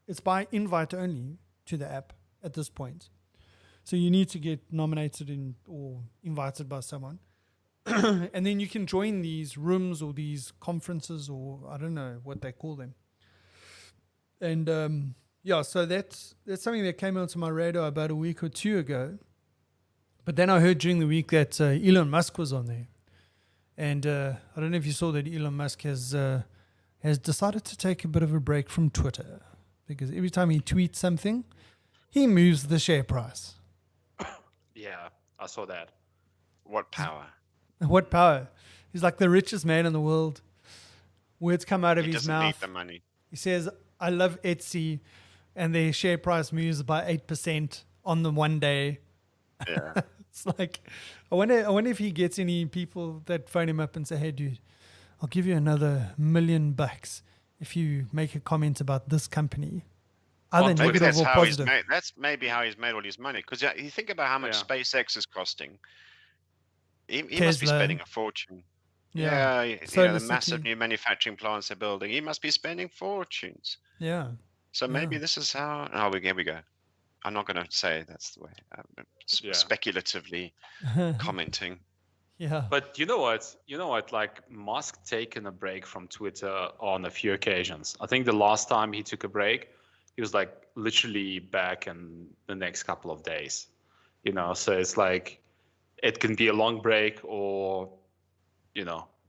it's by invite only to the app at this point. So you need to get nominated or invited by someone. And then you can join these rooms or these conferences, or I don't know what they call them. And so that's something that came onto my radar about a week or 2 ago. But then I heard during the week that Elon Musk was on there. And I don't know if you saw that Elon Musk has decided to take a bit of a break from Twitter, because every time he tweets something, he moves the share price. Yeah, I saw that. What power? What power? He's like the richest man in the world. Words come out of He his doesn't need mouth. the money. He says, I love Etsy, and their share price moves by 8% on the one day. Yeah. It's like, I wonder if he gets any people that phone him up and say, hey, dude, I'll give you another $1 million if you make a comment about this company. Either Maybe Maybe negative that's or how positive. that's maybe how he's made all his money. Because you think about how much Yeah. SpaceX is costing. He must be Tesla. spending a fortune. Yeah. Yeah, Solar the massive City. new manufacturing plants they're building. He must be spending fortunes. Yeah. So maybe Yeah. this is how. Here we go. I'm not going to say that's the way. Yeah. Speculatively commenting. Yeah. But you know what? Like Musk taken a break from Twitter on a few occasions. I think the last time he took a break, he was like literally back in the next couple of days. So it's like it can be a long break or,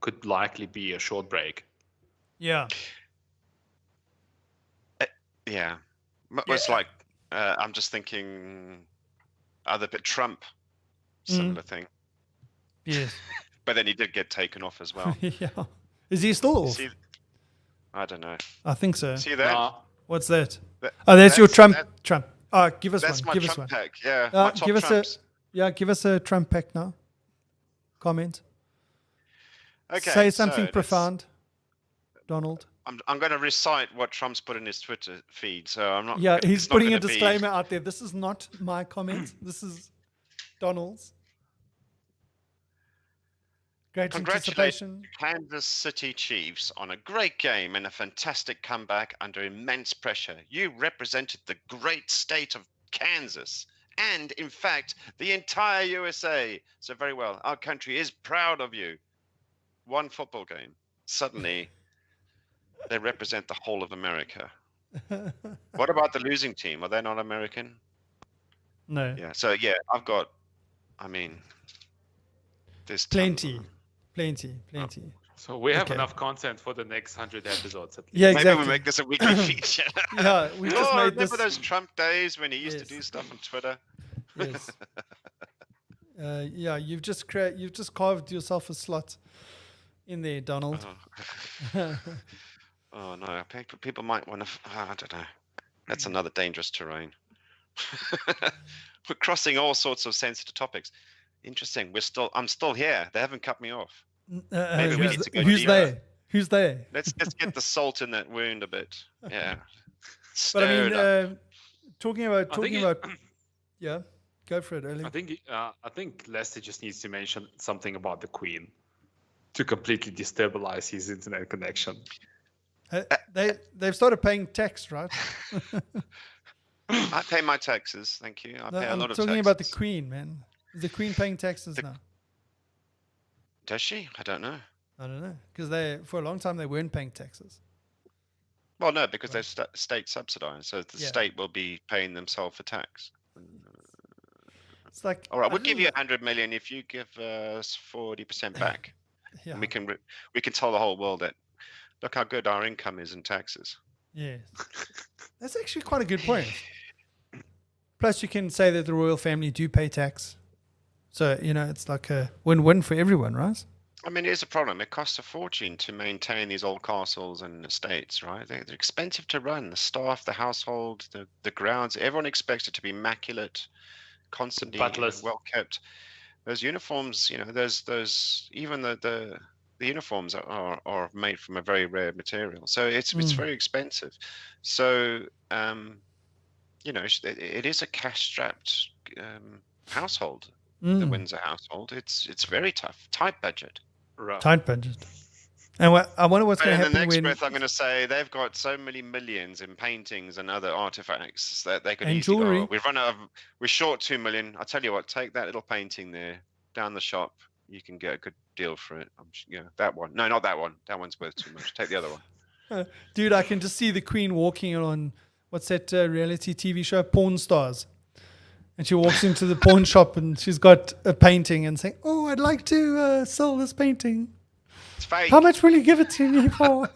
could likely be a short break. Yeah. Yeah. It's like I'm just thinking other bit Trump, similar thing. Yes. But then he did get taken off as well. Yeah. Is he still off? See, I don't know. I think so. See that? What's that? That- Oh, that's your Trump. that- Trump. Give us That's one. my Give us Trump one. pack. Yeah, my top Give us Trumps. give us a Trump pack now. Comment. Okay, Say so something let's- profound, Donald. I'm going to recite what Trump's put in his Twitter feed. So I'm not. Yeah, it's he's not putting a gonna be- disclaimer out there. This is not my comment. This is Donald's. Great Congratulations, anticipation. Kansas City Chiefs, on a great game and a fantastic comeback under immense pressure. You represented the great state of Kansas and, in fact, the entire USA. So very well. Our country is proud of you. One football game. Suddenly, they represent the whole of America. What about the losing team? Are they not American? No. Yeah. So yeah, I mean, there's tons of Plenty. them. Plenty. So we have Okay. enough content for the next 100 episodes at least. Yeah, Maybe exactly. we make this a weekly feature. Yeah, we just Oh, made remember this. those Trump days when he used to Yes. do stuff on Twitter? Yes. Yeah, you've just carved yourself a slot in there, Donald. Oh no, people might want to. I don't know. That's another dangerous terrain. We're crossing all sorts of sensitive topics. Interesting. I'm still here. They haven't cut me off. Maybe we need to go who's deeper. they? Who's they? Let's get the salt in that wound a bit. Yeah. But I Stir it up. mean, talking about, yeah, go for it, Erling. I think Lester just needs to mention something about the Queen to completely destabilize his internet connection. They've started paying tax, right? I pay my taxes. Thank you. I pay a lot of taxes. I'm talking about the Queen, man. Is the Queen paying taxes now? Does she? I don't know. I don't know, because for a long time they weren't paying taxes. Well, no, because they're state subsidized, so the state will be paying themselves for tax. It's like, all right, we'll give you 100 million if you give us 40% back. Yeah. And we can tell the whole world that look how good our income is in taxes. Yes, that's actually quite a good point. Plus, you can say that the royal family do pay tax, so it's like a win-win for everyone, right? I mean, here's a problem. It costs a fortune to maintain these old castles and estates, right? They're expensive to run. The staff, the household, the grounds. Everyone expects it to be immaculate, constantly well kept. Those uniforms, those even the uniforms are made from a very rare material, so it's very expensive. So it is a cash-strapped household. The Windsor household. It's very tough, tight budget. Right. Tight budget. And I wonder what's going to happen in the next breath, I'm going to say they've got so many millions in paintings and other artifacts that they could easily go, we're short 2 million. I'll tell you what, take that little painting there down the shop. You can get a good deal for it. That one. No, not that one. That one's worth too much. Take the other one. Dude, I can just see the Queen walking on, what's that reality TV show? Porn Stars. And she walks into the pawn shop and she's got a painting and saying, "Oh, I'd like to sell this painting. It's fake. How much will you give it to me for?"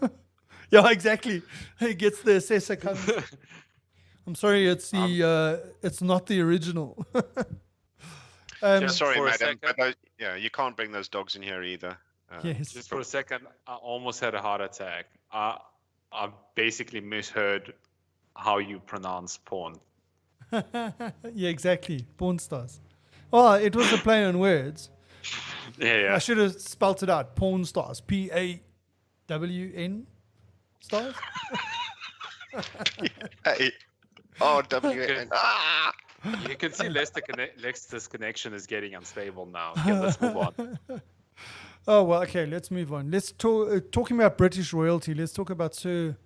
Yeah, exactly. He gets the assessor comes. I'm sorry, it's not the original. Sorry, madam, but you can't bring those dogs in here either. Yes. Just for a second, I almost had a heart attack. I basically misheard how you pronounce porn. Yeah, exactly. Porn stars. Oh, it was a play on words. Yeah. I should have spelt it out. Porn stars. PAWN stars. PAWN. Ah! You can see Lester's connection is getting unstable now. Okay, let's move on. Oh well, okay. Let's move on. Let's talking about British royalty. Let's talk about Sir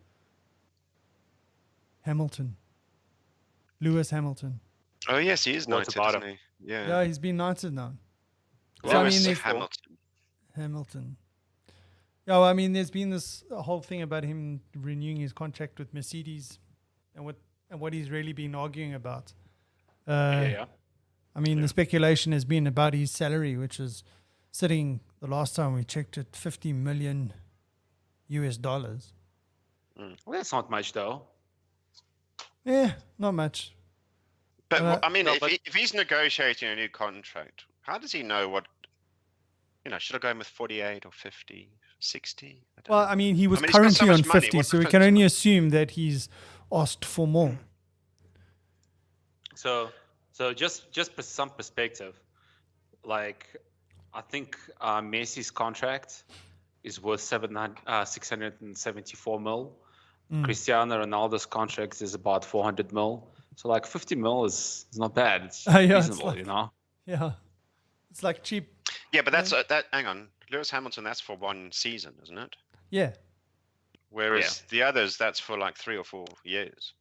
Hamilton. Lewis Hamilton. Oh yes, he is knighted, isn't he? Yeah, he's been knighted now. Lewis Hamilton. Yeah, well, I mean, there's been this whole thing about him renewing his contract with Mercedes, and what he's really been arguing about. I mean, the speculation has been about his salary, which is sitting the last time we checked at $50 million. Well, that's not much, though. Yeah, not much. But I mean, if he's negotiating a new contract, how does he know what? Should I go in with 48 or 50, 60? I mean, he was currently on 50, so we can only assume that he's asked for more. So just for some perspective, like I think Messi's contract is worth 674 mil. Cristiano Ronaldo's contract is about 400 mil. So like 50 mil is not bad. It's reasonable, Yeah, it's like cheap. Yeah, but that's that. Hang on, Lewis Hamilton. That's for one season, isn't it? Yeah. Whereas the others, that's for like 3 or 4 years.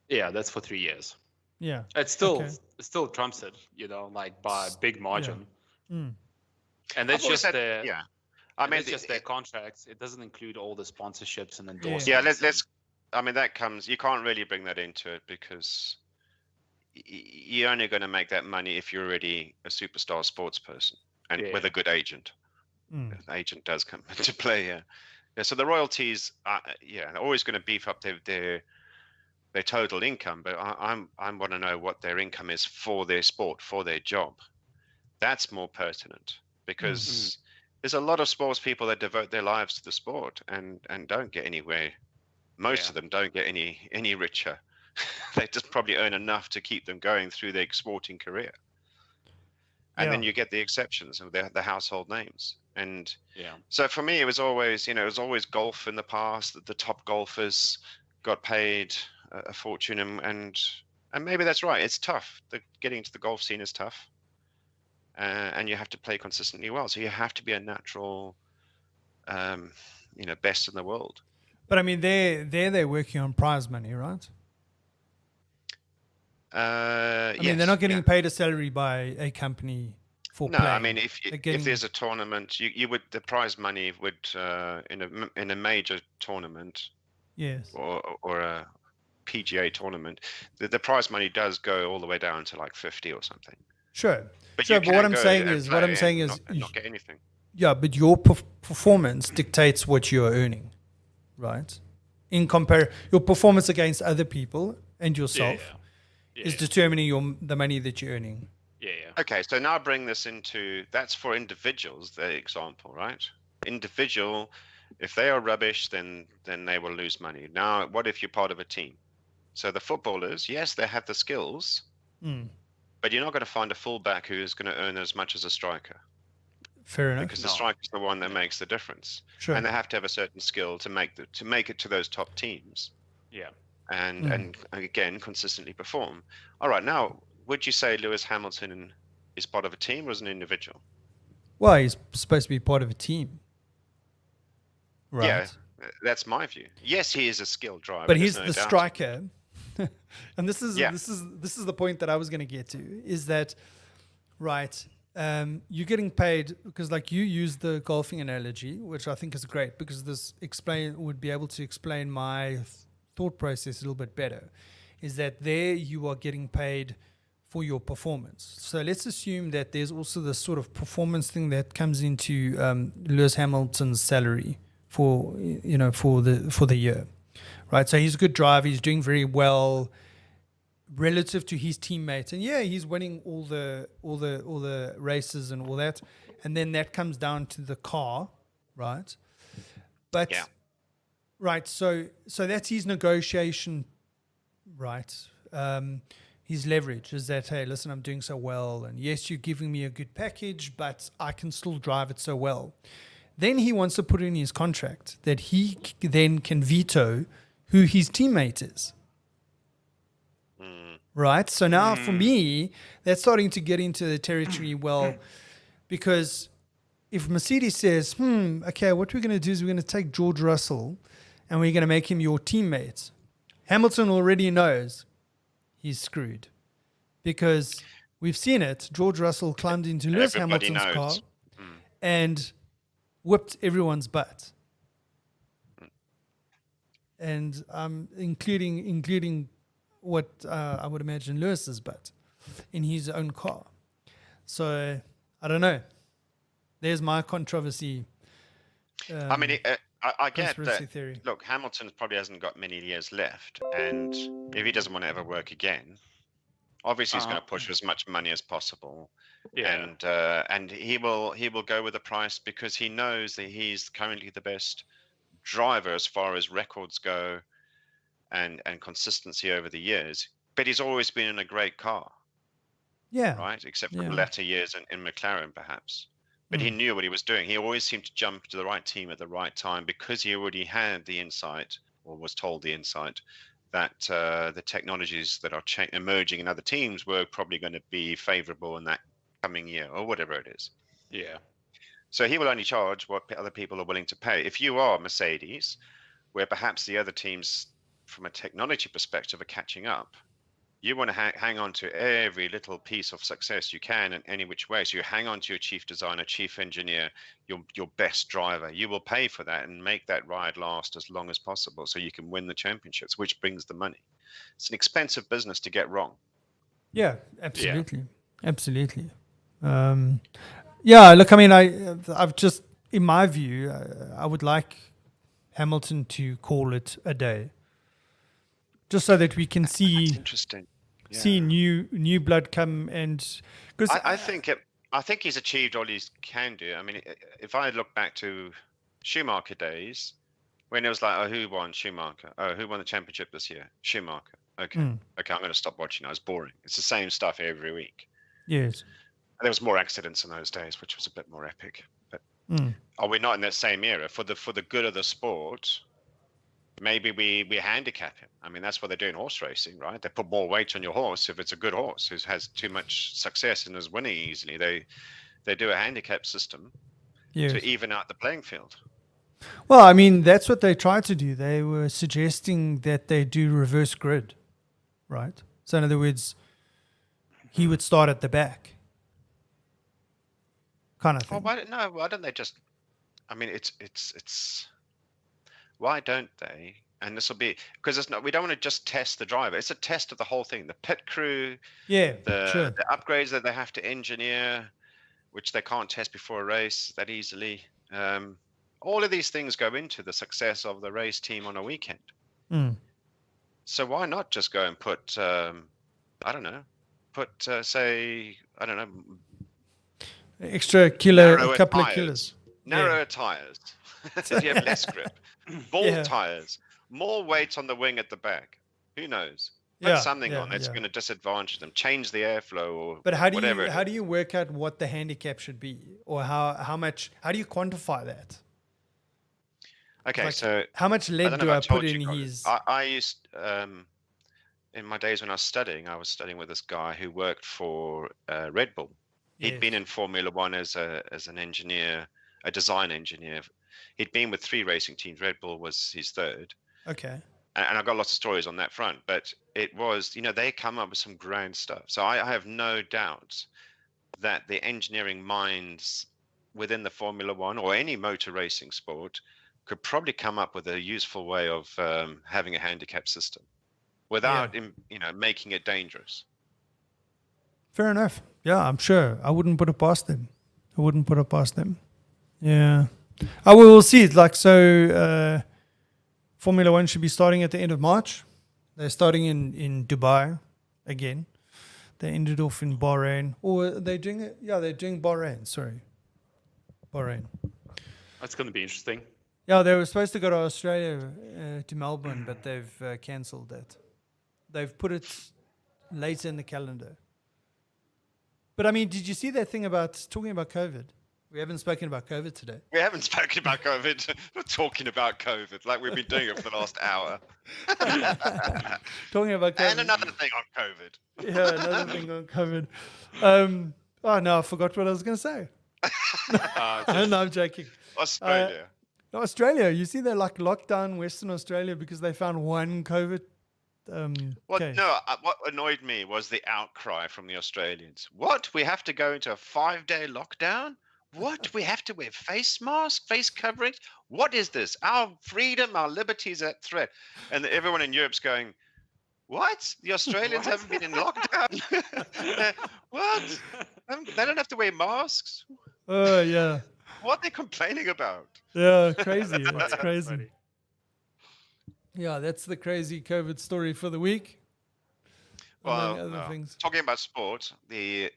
Yeah, that's for 3 years. Yeah. It still trumps it, like by a big margin. Yeah. And that's just their I mean, it's just their contracts. It doesn't include all the sponsorships and endorsements. Yeah, let's. I mean, that comes. You can't really bring that into it because you're only going to make that money if you're already a superstar sports person and with a good agent. The agent does come into play here. Yeah, so the royalties, they're always going to beef up their total income. But I want to know what their income is for their sport, for their job. That's more pertinent because there's a lot of sports people that devote their lives to the sport and don't get anywhere. Most of them don't get any richer they just probably earn enough to keep them going through their sporting career. And then Yeah. you get the exceptions of the household names. And Yeah. so for me, it was always, it was always golf in the past. That the top golfers got paid a fortune, and maybe that's right. It's tough. Getting into the golf scene is tough, and you have to play consistently well. So you have to be a natural, best in the world. But I mean, they're working on prize money, right? I mean, they're not getting paid a salary by a company for No, playing. I mean, if there's a tournament, you would, the prize money would in a major tournament, yes, or a PGA tournament, the prize money does go all the way down to like 50 or something. sure. But Sure, you but can what I'm go saying and is, play and not get anything. yeah, but your performance dictates what you're earning, right? Your performance against other people and yourself is determining the money that you're earning. Yeah. Okay, so now bring this into, that's for individuals, the example, right? Individual, if they are rubbish, then they will lose money. Now, what if you're part of a team? So the footballers, yes, they have the skills, but you're not going to find a fullback who is going to earn as much as a striker. Fair enough. Because the striker is the one that makes the difference. Sure. And they have to have a certain skill to make it to those top teams. Yeah. And again, consistently perform. All right, now, would you say Lewis Hamilton is part of a team or is an individual? Well, he's supposed to be part of a team, right? Yeah, that's my view. Yes, he is a skilled driver, but he's no the doubt. striker, and this is the point that I was going to get to, is that, right? You're getting paid because, like, you use the golfing analogy, which I think is great because this would be able to explain my thought process a little bit better. Is that there you are getting paid for your performance. So let's assume that there's also this sort of performance thing that comes into Lewis Hamilton's salary for the year, right? So he's a good driver. He's doing very well relative to his teammates, and he's winning all the races and all that. And then that comes down to the car, right? But right, so that's his negotiation, right? His leverage is that, hey, listen, I'm doing so well, and yes, you're giving me a good package, but I can still drive it so well. Then he wants to put in his contract that he then can veto who his teammate is. Right? So now for me, that's starting to get into the territory, because if Mercedes says, okay, what we're going to do is we're going to take George Russell and we're going to make him your teammate, Hamilton already knows he's screwed, because we've seen it. George Russell climbed into Lewis Hamilton's car and whipped everyone's butt, and including what I would imagine Lewis's butt in his own car. So I don't know. There's my controversy. I mean, I get that. Theory. Look, Hamilton probably hasn't got many years left, and if he doesn't want to ever work again, obviously he's going to push for as much money as possible. Yeah. And he will go with the price because he knows that he's currently the best driver as far as records go, and consistency over the years. But he's always been in a great car. Yeah. Right, except for the latter years in McLaren, perhaps. But he knew what he was doing. He always seemed to jump to the right team at the right time because he already had the insight, or was told the insight, that the technologies that are emerging in other teams were probably going to be favorable in that coming year, or whatever it is. Yeah. So he will only charge what other people are willing to pay. If you are Mercedes, where perhaps the other teams, from a technology perspective, are catching up, you want to hang on to every little piece of success you can in any which way. So you hang on to your chief designer, chief engineer, your best driver. You will pay for that and make that ride last as long as possible so you can win the championships, which brings the money. It's an expensive business to get wrong. Yeah, absolutely. Yeah. Absolutely. Look, I mean, I've just, in my view, I would like Hamilton to call it a day, just so that we can see. That's interesting. Yeah. See new blood come, and because I think he's achieved all he can do. I mean, if I look back to Schumacher days, when it was like, oh, who won? Schumacher. Oh, who won the championship this year? Schumacher. Okay, okay, I'm going to stop watching. It's boring. It's the same stuff every week. Yes. There was more accidents in those days, which was a bit more epic. But are we not in that same era? For the good of the sport, maybe we handicap him. I mean, that's what they do in horse racing, right? They put more weight on your horse if it's a good horse who has too much success and is winning easily. They do a handicap system to even out the playing field. Well, I mean, that's what they tried to do. They were suggesting that they do reverse grid, right? So in other words, he would start at the back, kind of thing. Oh, why don't they just? I mean, it's. Why don't they? And this will be because it's not. We don't want to just test the driver. It's a test of the whole thing. The pit crew. Yeah, the upgrades that they have to engineer, which they can't test before a race that easily. All of these things go into the success of the race team on a weekend. So why not just go and put, I don't know, extra kilo, a couple of kilos. Narrower tires. So you have less grip. Ball tires. More weight on the wing at the back. Who knows? Put something on that's going to disadvantage them. Change the airflow or but how do whatever. How do you work out what the handicap should be, or how much? How do you quantify that? Okay, so how much lead do I put in his? I used in my days when I was studying with this guy who worked for Red Bull. He'd been in Formula One as an engineer, a design engineer. He'd been with 3 racing teams. Red Bull was his third. Okay. And I've got lots of stories on that front. But it was, they come up with some grand stuff. So I have no doubt that the engineering minds within the Formula One or any motor racing sport could probably come up with a useful way of having a handicap system without, making it dangerous. Fair enough. Yeah, I'm sure. I wouldn't put it past them. Yeah. We'll see. Formula One should be starting at the end of March. They're starting in Dubai again. They ended off in Bahrain. Or they're doing it? Yeah, they're doing Bahrain. Sorry. Bahrain. That's going to be interesting. Yeah, they were supposed to go to Australia, to Melbourne, but they've cancelled that. They've put it later in the calendar. But I mean, did you see that thing about talking about COVID? We haven't spoken about COVID today. We haven't spoken about COVID. We're talking about COVID like we've been doing it for the last hour. Talking about COVID. And another thing on COVID. Yeah, another thing on COVID. No, I forgot what I was going to say. No, I'm joking. Australia. You see, they locked down Western Australia because they found one COVID case. No, what annoyed me was the outcry from the Australians. What? We have to go into a 5-day lockdown? What? We have to wear face masks, face coverings? What is this? Our freedom, our liberties are at threat. And everyone in Europe's going, what? The Australians haven't been in lockdown? What? They don't have to wear masks? Oh, yeah. What are they complaining about? Yeah, crazy. That's crazy. Funny. Yeah, that's the crazy COVID story for the week. Among other things. Talking about sport, the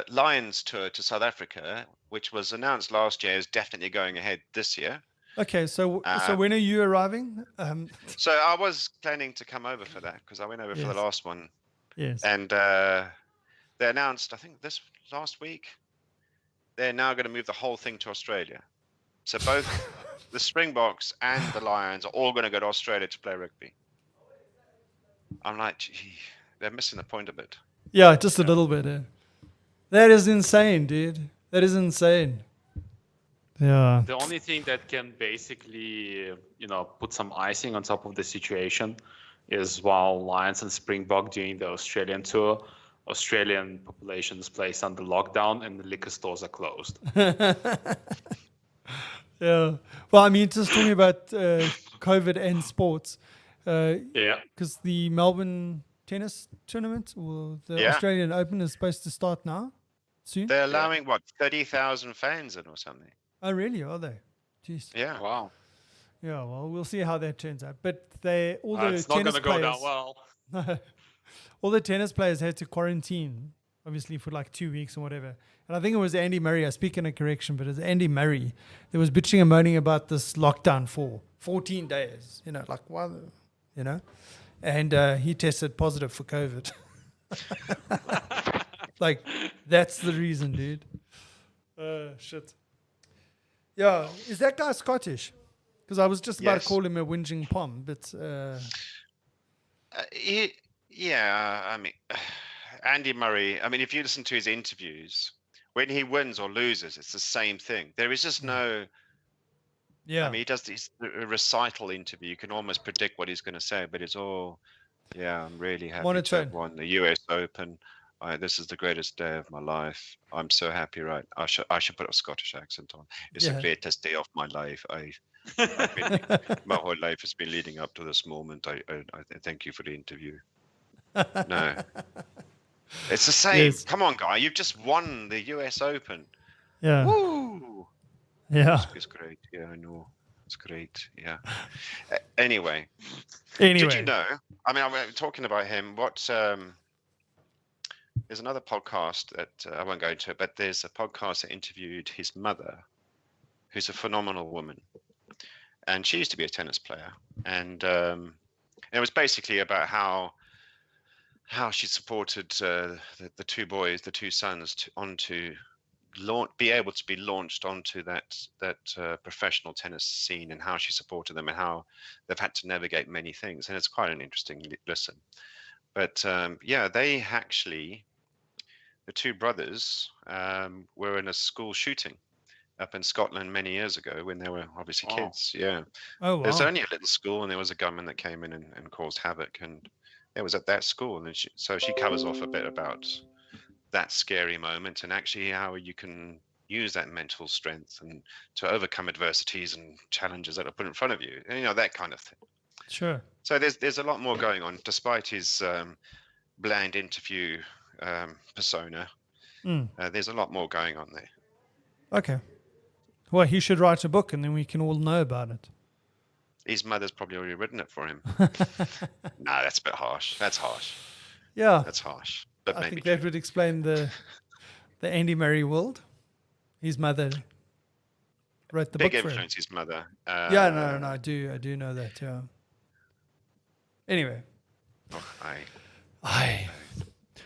Lions tour to South Africa, which was announced last year, is definitely going ahead this year. Okay, so when are you arriving? So I was planning to come over for that because I went over for the last one. Yes. And they announced, I think this last week, they're now going to move the whole thing to Australia. So both the Springboks and the Lions are all going to go to Australia to play rugby. I'm like, gee, they're missing the point a bit. Yeah, just a little bit. That is insane, dude. That is insane. Yeah. The only thing that can basically, put some icing on top of the situation is while Lions and Springbok doing the Australian tour, Australian population is placed under lockdown and the liquor stores are closed. Yeah. Well, I mean, just talking about COVID and sports. Because the Melbourne tennis tournament or the Australian Open is supposed to start now, soon. They're allowing, 30,000 fans in or something? Oh, really? Are they? Jeez. Yeah. Wow. Yeah, well, we'll see how that turns out. But all it's not going to go down well. All the tennis players had to quarantine, obviously, for 2 weeks or whatever. And I think it was Andy Murray, I speak in a correction, but it was Andy Murray that was bitching and moaning about this lockdown for 14 days. you know, and he tested positive for COVID. Like, that's the reason, dude. Shit. Yeah, is that guy Scottish? Because I was just about Yes. to call him a whinging pom, but Yeah, I mean, Andy Murray. I mean, if you listen to his interviews, when he wins or loses, it's the same thing. There is just no. yeah, I mean, he does this recital interview. You can almost predict what he's going to say, but it's all, yeah, I'm really happy to Monotone. have won the US Open. This is the greatest day of my life. I'm so happy, right? I should put a Scottish accent on. It's Yeah. the greatest day of my life. I've been, my whole life has been leading up to this moment. I thank you for the interview. No, it's the same. Yes. Come on, guy. You've just won the US Open. Yeah. Woo! Yeah. It's great. Yeah, I know. It's great. Yeah. Anyway, Anyway. did you know? I mean, I'm talking about him. What? There's another podcast that I won't go into it, but there's a podcast that interviewed his mother, who's a phenomenal woman, and she used to be a tennis player, and it was basically about how she supported the two boys, the two sons, be able to be launched onto that professional tennis scene, and how she supported them, and how they've had to navigate many things, and it's quite an interesting listen. But yeah, they actually, the two brothers, were in a school shooting up in Scotland many years ago when they were obviously Wow. kids. Yeah, Oh, wow. there's only a little school, and there was a gunman that came in and caused havoc, and it was at that school, and so she covers off a bit about that scary moment, and actually how you can use that mental strength and to overcome adversities and challenges that are put in front of you, and you know, that kind of thing. Sure. So there's a lot more going on, despite his bland interview persona. There's a lot more going on there. Okay. Well, he should write a book and then we can all know about it. His mother's probably already written it for him. Nah, that's a bit harsh. That's harsh. Yeah. That's harsh. But I maybe think that would explain the Andy Murray world. His mother wrote the big book for him. influence, his mother. Yeah, no, I do know that. Yeah. Anyway, I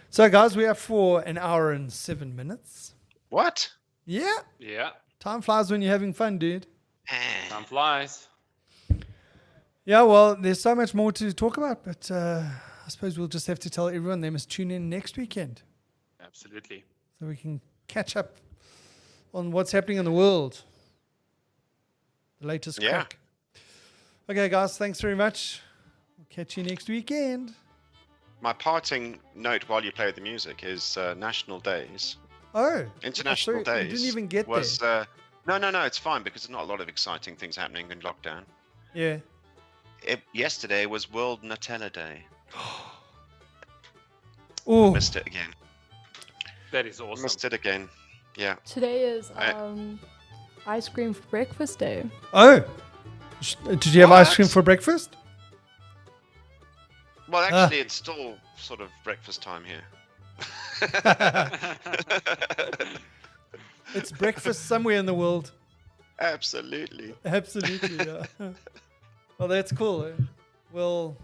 so guys, we are for an hour and 7 minutes. what? Yeah, Yeah, time flies when you're having fun, dude. time flies. Yeah, well, there's so much more to talk about, but I suppose we'll just have to tell everyone they must tune in next weekend Absolutely. so we can catch up on what's happening in the world. The latest Yeah. crack. Okay, guys, thanks very much. We'll catch you next weekend. My parting note while you play the music is National Days. Oh, International sorry, Days. we didn't even get was, there. No, it's fine because there's not a lot of exciting things happening in lockdown. Yeah. Yesterday was World Nutella Day. Oh, Missed it again. That is awesome. Missed it again. Yeah. Today is ice cream for breakfast day. oh. Did you have ice What? cream for breakfast? Well, actually, it's still sort of breakfast time here. It's breakfast somewhere in the world. Absolutely. Absolutely, yeah. Well, that's cool. We'll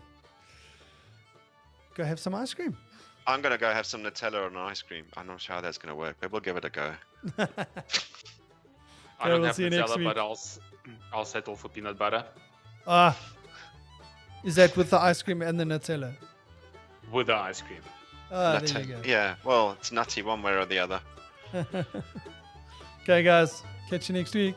go have some ice cream. I'm going to go have some Nutella on ice cream. I'm not sure how that's going to work, but we'll give it a go. I don't we'll have see you next Nutella, week. but I'll settle for peanut butter Ah, is that with the ice cream and the Nutella? with the ice cream. Ah, there you go. Yeah, well, it's nutty one way or the other. Okay, guys. Catch you next week.